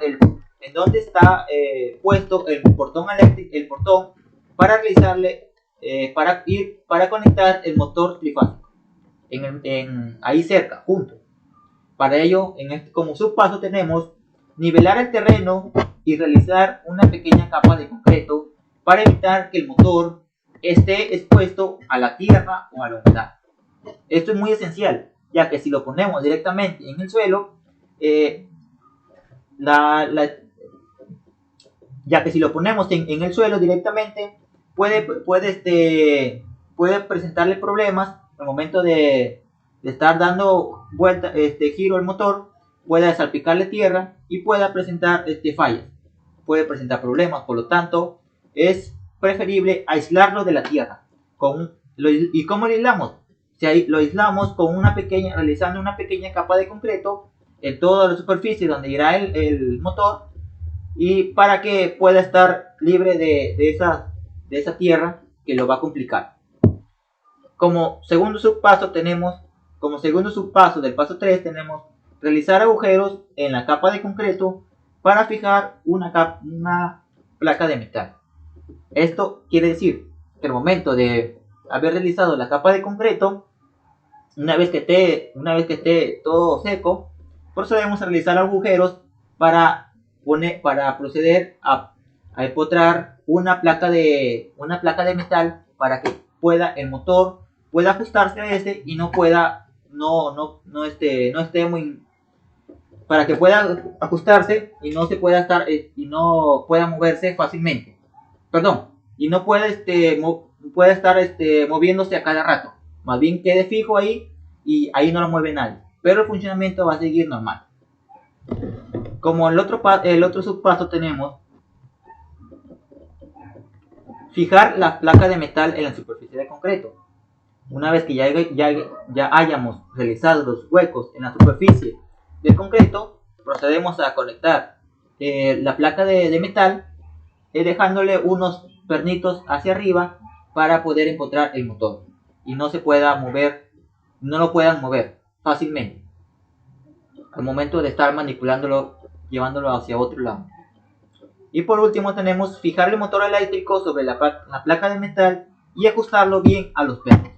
puesto el portón eléctrico, para realizarle para conectar el motor trifásico ahí cerca, junto. Para ello, como subpaso tenemos nivelar el terreno y realizar una pequeña capa de concreto para evitar que el motor esté expuesto a la tierra o a la humedad. Esto es muy esencial, ya que si lo ponemos directamente en el suelo, directamente, puede presentarle problemas al momento de estar dando giro al motor, pueda salpicarle tierra y pueda presentar fallas, puede presentar problemas. Por lo tanto, es preferible aislarlo de la tierra. ¿Y cómo lo aislamos? Lo aislamos con realizando una pequeña capa de concreto en toda la superficie donde irá el motor, y para que pueda estar libre de esa tierra que lo va a complicar. Como segundo subpaso del paso 3 tenemos realizar agujeros en la capa de concreto para fijar una placa de metal. Esto quiere decir que al momento de haber realizado la capa de concreto, una vez que esté todo seco, procedemos a realizar agujeros para proceder a empotrar una placa de metal para que el motor pueda ajustarse a y para que pueda ajustarse y no se pueda estar y no pueda moverse fácilmente. Y no pueda pueda estar moviéndose a cada rato. Más bien quede fijo ahí y ahí no lo mueve nadie. Pero el funcionamiento va a seguir normal. Como el otro subpaso tenemos fijar la placa de metal en la superficie de concreto. Una vez que ya hayamos realizado los huecos en la superficie del concreto, procedemos a conectar la placa de metal, dejándole unos pernitos hacia arriba para poder empotrar el motor y no lo puedan mover fácilmente al momento de estar manipulándolo, llevándolo hacia otro lado. Y por último tenemos fijar el motor eléctrico sobre la placa de metal y ajustarlo bien a los pernos.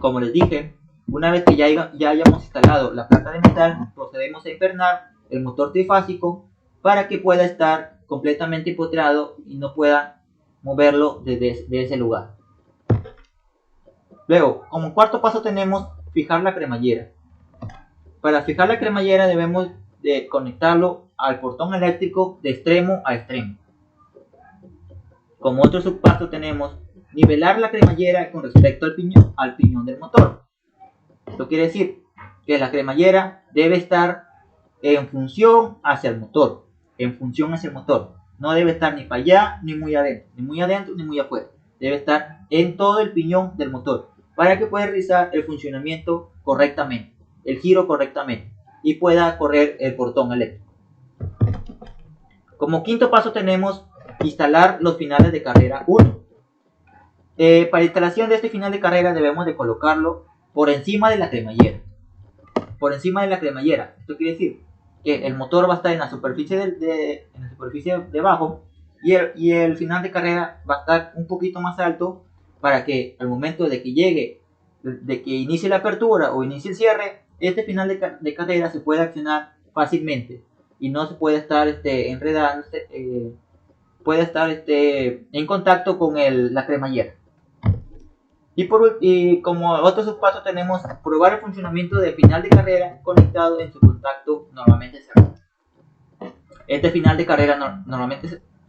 Como les dije, una vez que ya hayamos instalado la placa de metal, procedemos a empernar el motor trifásico para que pueda estar completamente empotrado y no pueda moverlo de ese lugar. Luego, como cuarto paso tenemos fijar la cremallera. Para fijar la cremallera debemos de conectarlo al portón eléctrico de extremo a extremo. Como otro subpaso tenemos nivelar la cremallera con respecto al piñón del motor. Esto quiere decir que la cremallera debe estar en función hacia el motor. No debe estar ni para allá ni muy adentro, ni muy afuera. Debe estar en todo el piñón del motor para que pueda realizar el funcionamiento correctamente, el giro correctamente y pueda correr el portón eléctrico. Como quinto paso tenemos instalar los finales de carrera 1. Para instalación de este final de carrera debemos de colocarlo por encima de la cremallera. Esto quiere decir que el motor va a estar en la superficie de abajo y el final de carrera va a estar un poquito más alto para que al momento de que inicie la apertura o inicie el cierre, este final de carrera se pueda accionar fácilmente y no se puede estar enredándose, puede estar en contacto con la cremallera. Y como otro subpaso tenemos probar el funcionamiento del final de carrera conectado en su contacto normalmente cerrado. Este final de carrera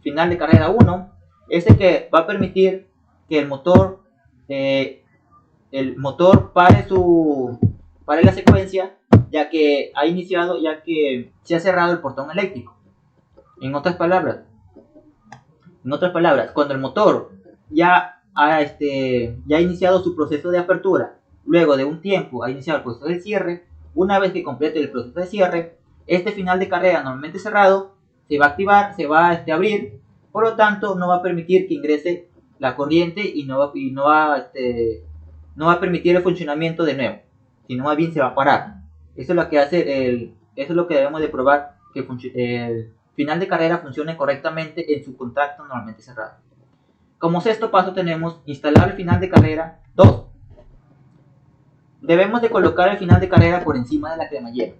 final de carrera 1 es el que va a permitir que el motor pare la secuencia, ya que se ha cerrado el portón eléctrico. En otras palabras, cuando el motor ya ha iniciado su proceso de apertura, luego de un tiempo ha iniciado el proceso de cierre, una vez que complete el proceso de cierre, este final de carrera normalmente cerrado se va a activar, se va a abrir, por lo tanto no va a permitir que ingrese la corriente y no va a permitir el funcionamiento de nuevo, sino más bien se va a parar. Eso es lo que debemos de probar, que el final de carrera funcione correctamente en su contacto normalmente cerrado. Como sexto paso tenemos instalar el final de carrera 2. Debemos de colocar el final de carrera por encima de la cremallera.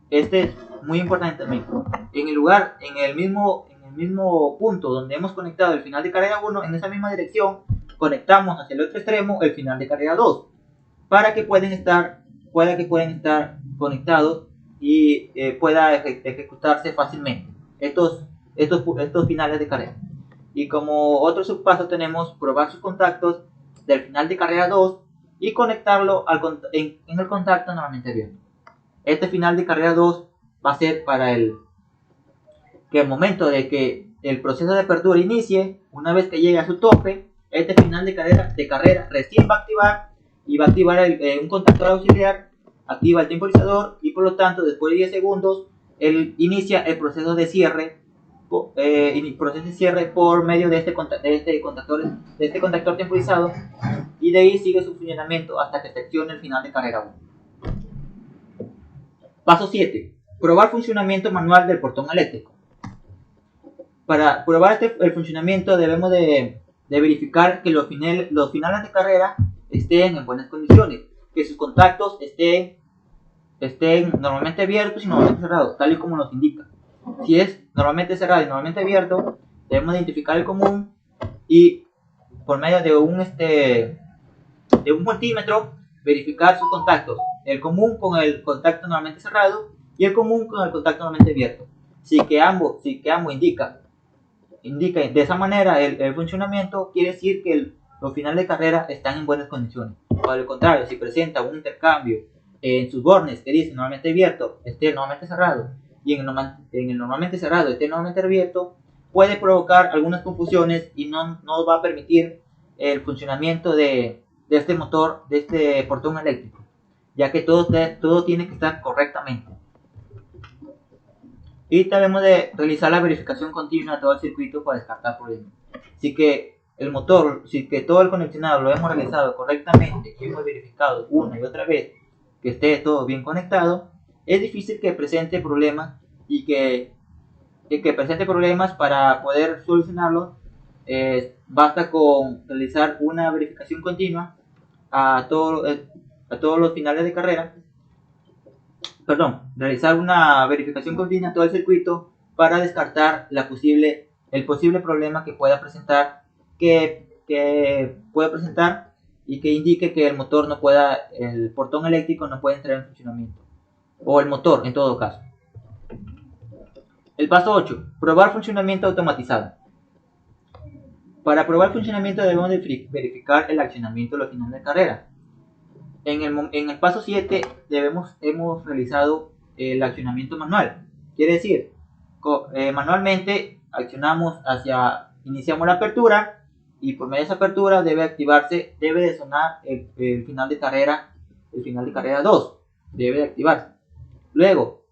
Este es muy importante también. En el mismo punto donde hemos conectado el final de carrera 1, en esa misma dirección, conectamos hacia el otro extremo el final de carrera 2, para que puedan estar conectados y pueda ejecutarse fácilmente estos finales de carrera. Y como otro subpaso tenemos probar sus contactos del final de carrera 2 y conectarlo en el contacto normalmente abierto. este final de carrera 2 va a ser para el momento de que el proceso de apertura inicie. Una vez que llegue a su tope, este final de carrera recién va a activar y va a activar un contactor auxiliar, activa el temporizador y por lo tanto después de 10 segundos inicia el proceso de cierre por medio de este contactor temporizado, y de ahí sigue su funcionamiento hasta que se accione el final de carrera 1. Paso 7. Probar funcionamiento manual del portón eléctrico. Para probar el funcionamiento debemos de verificar que los finales de carrera estén en buenas condiciones, que sus contactos estén normalmente abiertos y normalmente cerrados, tal y como nos indica. Si es normalmente cerrado y normalmente abierto, debemos identificar el común y por medio de un multímetro verificar sus contactos, el común con el contacto normalmente cerrado y el común con el contacto normalmente abierto. Si que ambos indica de esa manera el funcionamiento, quiere decir que los finales de carrera están en buenas condiciones. Por el contrario, si presenta un intercambio en sus bornes que dice normalmente abierto, esté normalmente cerrado, y en el normalmente cerrado esté normalmente abierto, puede provocar algunas confusiones y no va a permitir el funcionamiento de este motor, de este portón eléctrico, ya que todo tiene que estar correctamente. Y debemos de realizar la verificación continua de todo el circuito para descartar problemas. Si que todo el conexionado lo hemos realizado correctamente y hemos verificado una y otra vez que esté todo bien conectado, es difícil que presente problemas y que presente problemas. Para poder solucionarlos, basta con realizar una verificación continua a todos los finales de carrera. Realizar una verificación continua a todo el circuito para descartar el posible problema que pueda presentar, y que indique que el portón eléctrico no puede entrar en funcionamiento, o el motor en todo caso. El paso 8. Probar funcionamiento automatizado. Para probar funcionamiento debemos de verificar el accionamiento de los finales de carrera. En el paso 7 hemos realizado el accionamiento manual. Quiere decir, manualmente iniciamos la apertura, y por medio de esa apertura debe de sonar el final de carrera 2, debe de activarse. Luego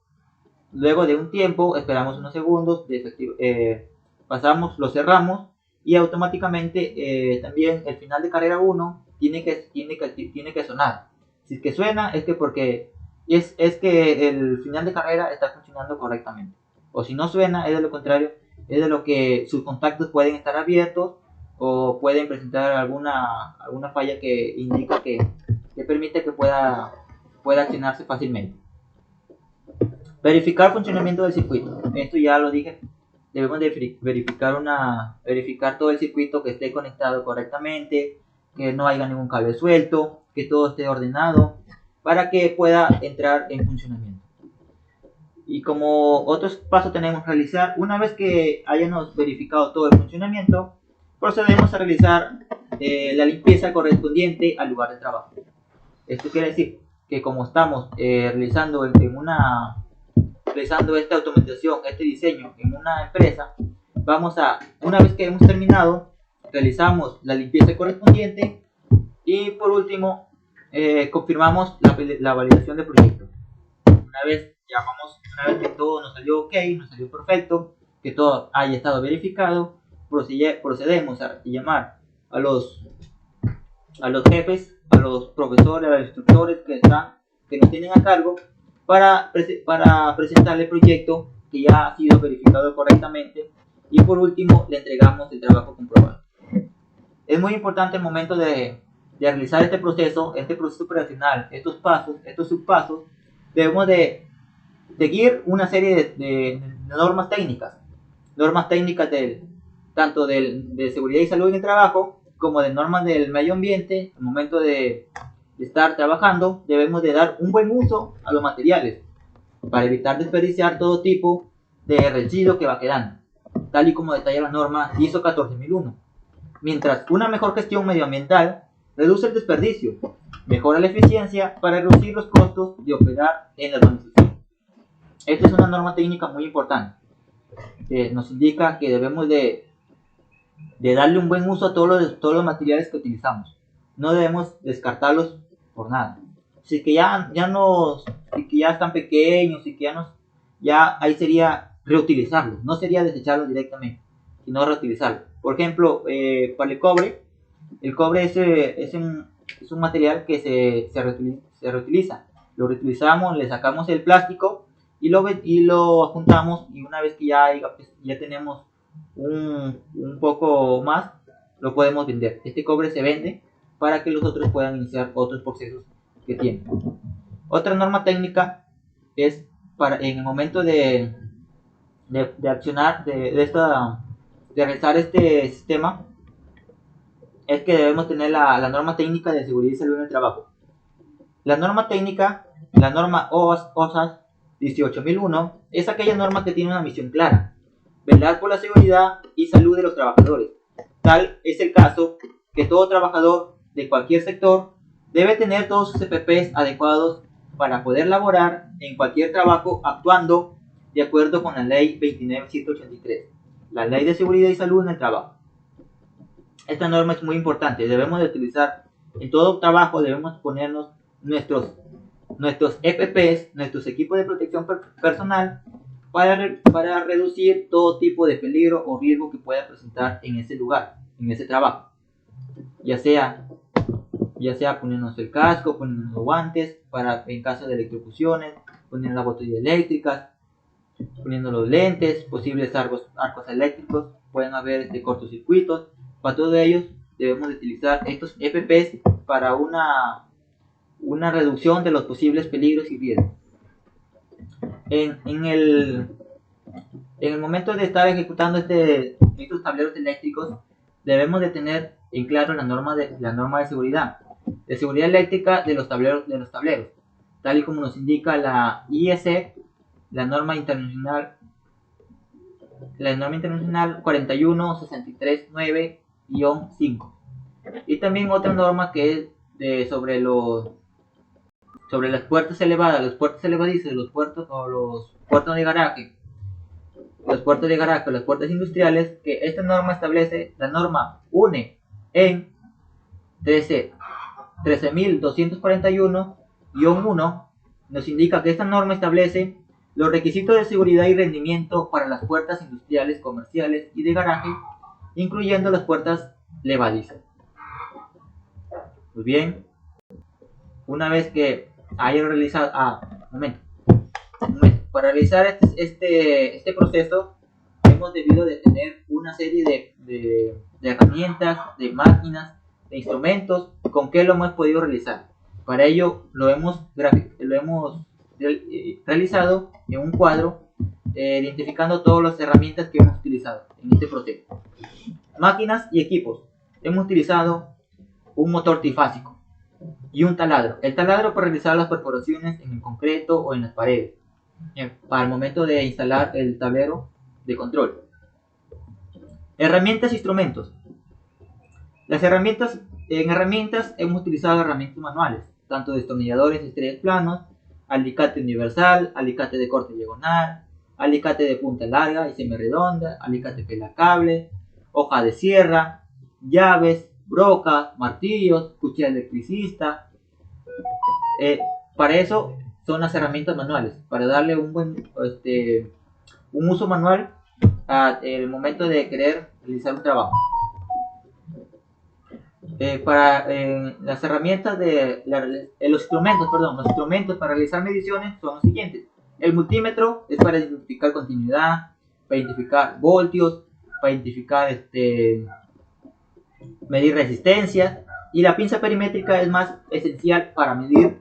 de un tiempo, esperamos unos segundos, lo cerramos, y automáticamente también el final de carrera 1 tiene que sonar. Si es que suena, es que el final de carrera está funcionando correctamente. O si no suena, es de lo contrario, es de lo que sus contactos pueden estar abiertos o pueden presentar alguna falla que indica que permite que pueda accionarse fácilmente. Verificar funcionamiento del circuito. Esto ya lo dije. Debemos de verificar todo el circuito, que esté conectado correctamente, que no haya ningún cable suelto, que todo esté ordenado para que pueda entrar en funcionamiento. Y como otros pasos tenemos que realizar, una vez que hayamos verificado todo el funcionamiento, procedemos a realizar la limpieza correspondiente al lugar de trabajo. Esto quiere decir que como estamos realizando esta automatización, este diseño en una empresa, una vez que hemos terminado, realizamos la limpieza correspondiente y por último confirmamos la validación del proyecto. Una vez que todo nos salió ok, nos salió perfecto, que todo haya estado verificado, procedemos a llamar a los jefes, a los profesores, a los instructores que nos tienen a cargo, para presentarle el proyecto que ya ha sido verificado correctamente, y por último le entregamos el trabajo comprobado. Es muy importante el momento de realizar este proceso operacional, estos subpasos, debemos de seguir una serie de normas técnicas tanto de seguridad y salud en el trabajo, como de normas del medio ambiente. Al momento de estar trabajando, debemos de dar un buen uso a los materiales para evitar desperdiciar todo tipo de residuo que va quedando, tal y como detalla la norma ISO 14001. Mientras una mejor gestión medioambiental reduce el desperdicio, mejora la eficiencia para reducir los costos de operar en la organización. Esta es una norma técnica muy importante que nos indica que debemos de darle un buen uso a todos los materiales que utilizamos. No debemos descartarlos por nada. Si que ya están pequeños, si que ya ahí sería reutilizarlos, no sería desecharlos directamente, sino reutilizarlos. Por ejemplo, para el cobre es un material que se reutiliza. Lo reutilizamos, le sacamos el plástico y lo juntamos, y una vez que ya tenemos un poco más, lo podemos vender. Este cobre se vende para que los otros puedan iniciar otros procesos que tienen. Otra norma técnica es en el momento de accionar, de realizar este sistema, es que debemos tener la norma técnica de seguridad y salud en el trabajo. La norma técnica, la norma OSAS 18001, es aquella norma que tiene una misión clara: velar por la seguridad y salud de los trabajadores. Tal es el caso que todo trabajador de cualquier sector debe tener todos sus EPPs adecuados para poder laborar en cualquier trabajo, actuando de acuerdo con la ley 29183, la ley de seguridad y salud en el trabajo. Esta norma es muy importante, debemos de utilizar en todo trabajo, debemos ponernos nuestros EPPs, nuestros equipos de protección personal, para reducir todo tipo de peligro o riesgo que pueda presentar en ese lugar, en ese trabajo. Ya sea poniéndonos el casco, poniéndonos los guantes en caso de electrocuciones, poniendo las botellas eléctricas, poniendo los lentes, posibles arcos eléctricos, pueden haber cortocircuitos. Para todos ellos debemos de utilizar estos EPPs para una reducción de los posibles peligros y riesgos. En el momento de estar ejecutando estos tableros eléctricos, debemos de tener en claro la norma de seguridad eléctrica de los tableros, tal y como nos indica la IEC, la norma internacional 41639-5, y también otra norma que es sobre las puertas elevadas, los puertos elevadizos, los puertos de garaje, las puertas industriales, que esta norma establece, la norma UNE en 13.241-1, nos indica que esta norma establece los requisitos de seguridad y rendimiento para las puertas industriales, comerciales y de garaje, incluyendo las puertas levadizas. Pues bien, una vez que haya realizado... Para realizar este proceso, hemos debido de tener una serie de herramientas, de máquinas, de instrumentos con que lo hemos podido realizar. Para ello lo hemos realizado en un cuadro, identificando todas las herramientas que hemos utilizado en este proceso. Máquinas y equipos. Hemos utilizado un motor trifásico y un taladro. El taladro para realizar las perforaciones en el concreto o en las paredes, para el momento de instalar el tablero de control. Herramientas e instrumentos. En herramientas hemos utilizado herramientas manuales, tanto destornilladores, estrellas planos, alicate universal, alicate de corte diagonal, alicate de punta larga y semirredonda, alicate pelacable, hoja de sierra, llaves, brocas, martillos, cuchilla electricista. Para eso son las herramientas manuales, para darle un uso manual al momento de querer realizar un trabajo. Las herramientas los instrumentos para realizar mediciones son los siguientes. El multímetro es para identificar continuidad, para identificar voltios, para identificar medir resistencias, y la pinza perimétrica es más esencial para medir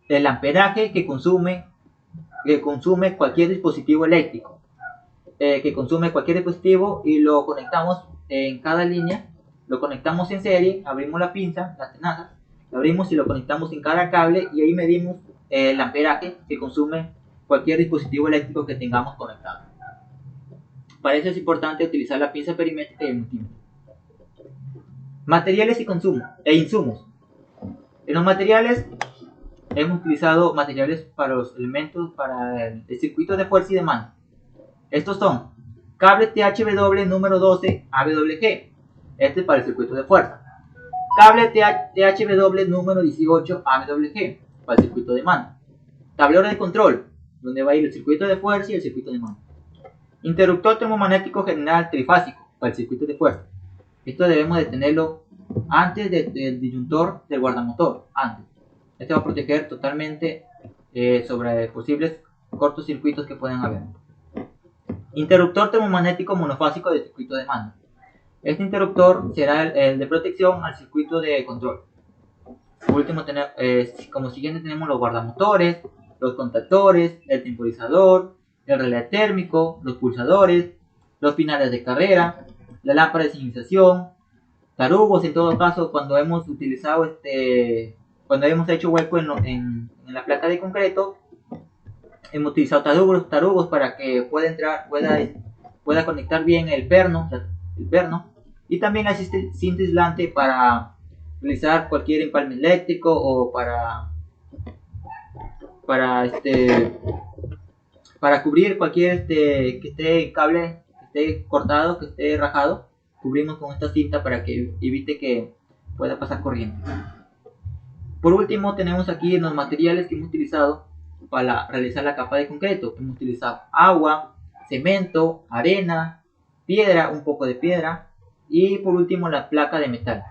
el amperaje que consume cualquier dispositivo eléctrico, y lo conectamos en cada línea, lo conectamos en serie, abrimos la pinza, la tenaza, la abrimos y lo conectamos en cada cable, y ahí medimos el amperaje que consume cualquier dispositivo eléctrico que tengamos conectado. Para eso es importante utilizar la pinza perimétrica y el multímetro. Materiales e insumos. En los materiales hemos utilizado materiales para los elementos para el circuito de fuerza y demanda. Estos son cable THW número 12 AWG, este es para el circuito de fuerza. Cable THW número 18 AWG, para el circuito de mando. Tablero de control, donde va a ir el circuito de fuerza y el circuito de mando. Interruptor termomagnético general trifásico, para el circuito de fuerza. Esto debemos de tenerlo antes del disyuntor del guardamotor, antes. Este va a proteger totalmente sobre posibles cortocircuitos que puedan haber. Interruptor termomagnético monofásico del circuito de mando. Este interruptor será el de protección al circuito de control. Por último, como siguiente tenemos los guardamotores, los contactores, el temporizador, el relé térmico, los pulsadores, los finales de carrera, la lámpara de señalización, tarugos en todo caso cuando hemos utilizado cuando hemos hecho hueco en la placa de concreto, hemos utilizado tarugos para que pueda conectar bien el perno, y también la cinta aislante para realizar cualquier empalme eléctrico o para cubrir cualquier que esté cable que esté cortado, que esté rajado. Cubrimos con esta cinta para que evite que pueda pasar corriente. Por último, tenemos aquí los materiales que hemos utilizado para realizar la capa de concreto. Hemos utilizado agua, cemento, arena, piedra, un poco de piedra y por último la placa de metal.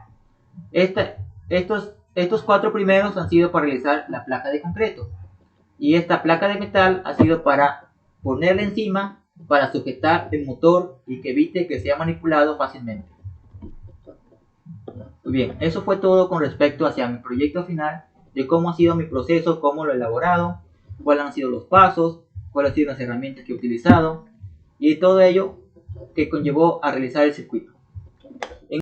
Estos cuatro primeros han sido para realizar la placa de concreto y esta placa de metal ha sido para ponerla encima para sujetar el motor y que evite que sea manipulado fácilmente. Muy bien, eso fue todo con respecto hacia mi proyecto final, de cómo ha sido mi proceso, cómo lo he elaborado, cuáles han sido los pasos, cuáles han sido las herramientas que he utilizado y todo ello que conllevó a realizar el circuito.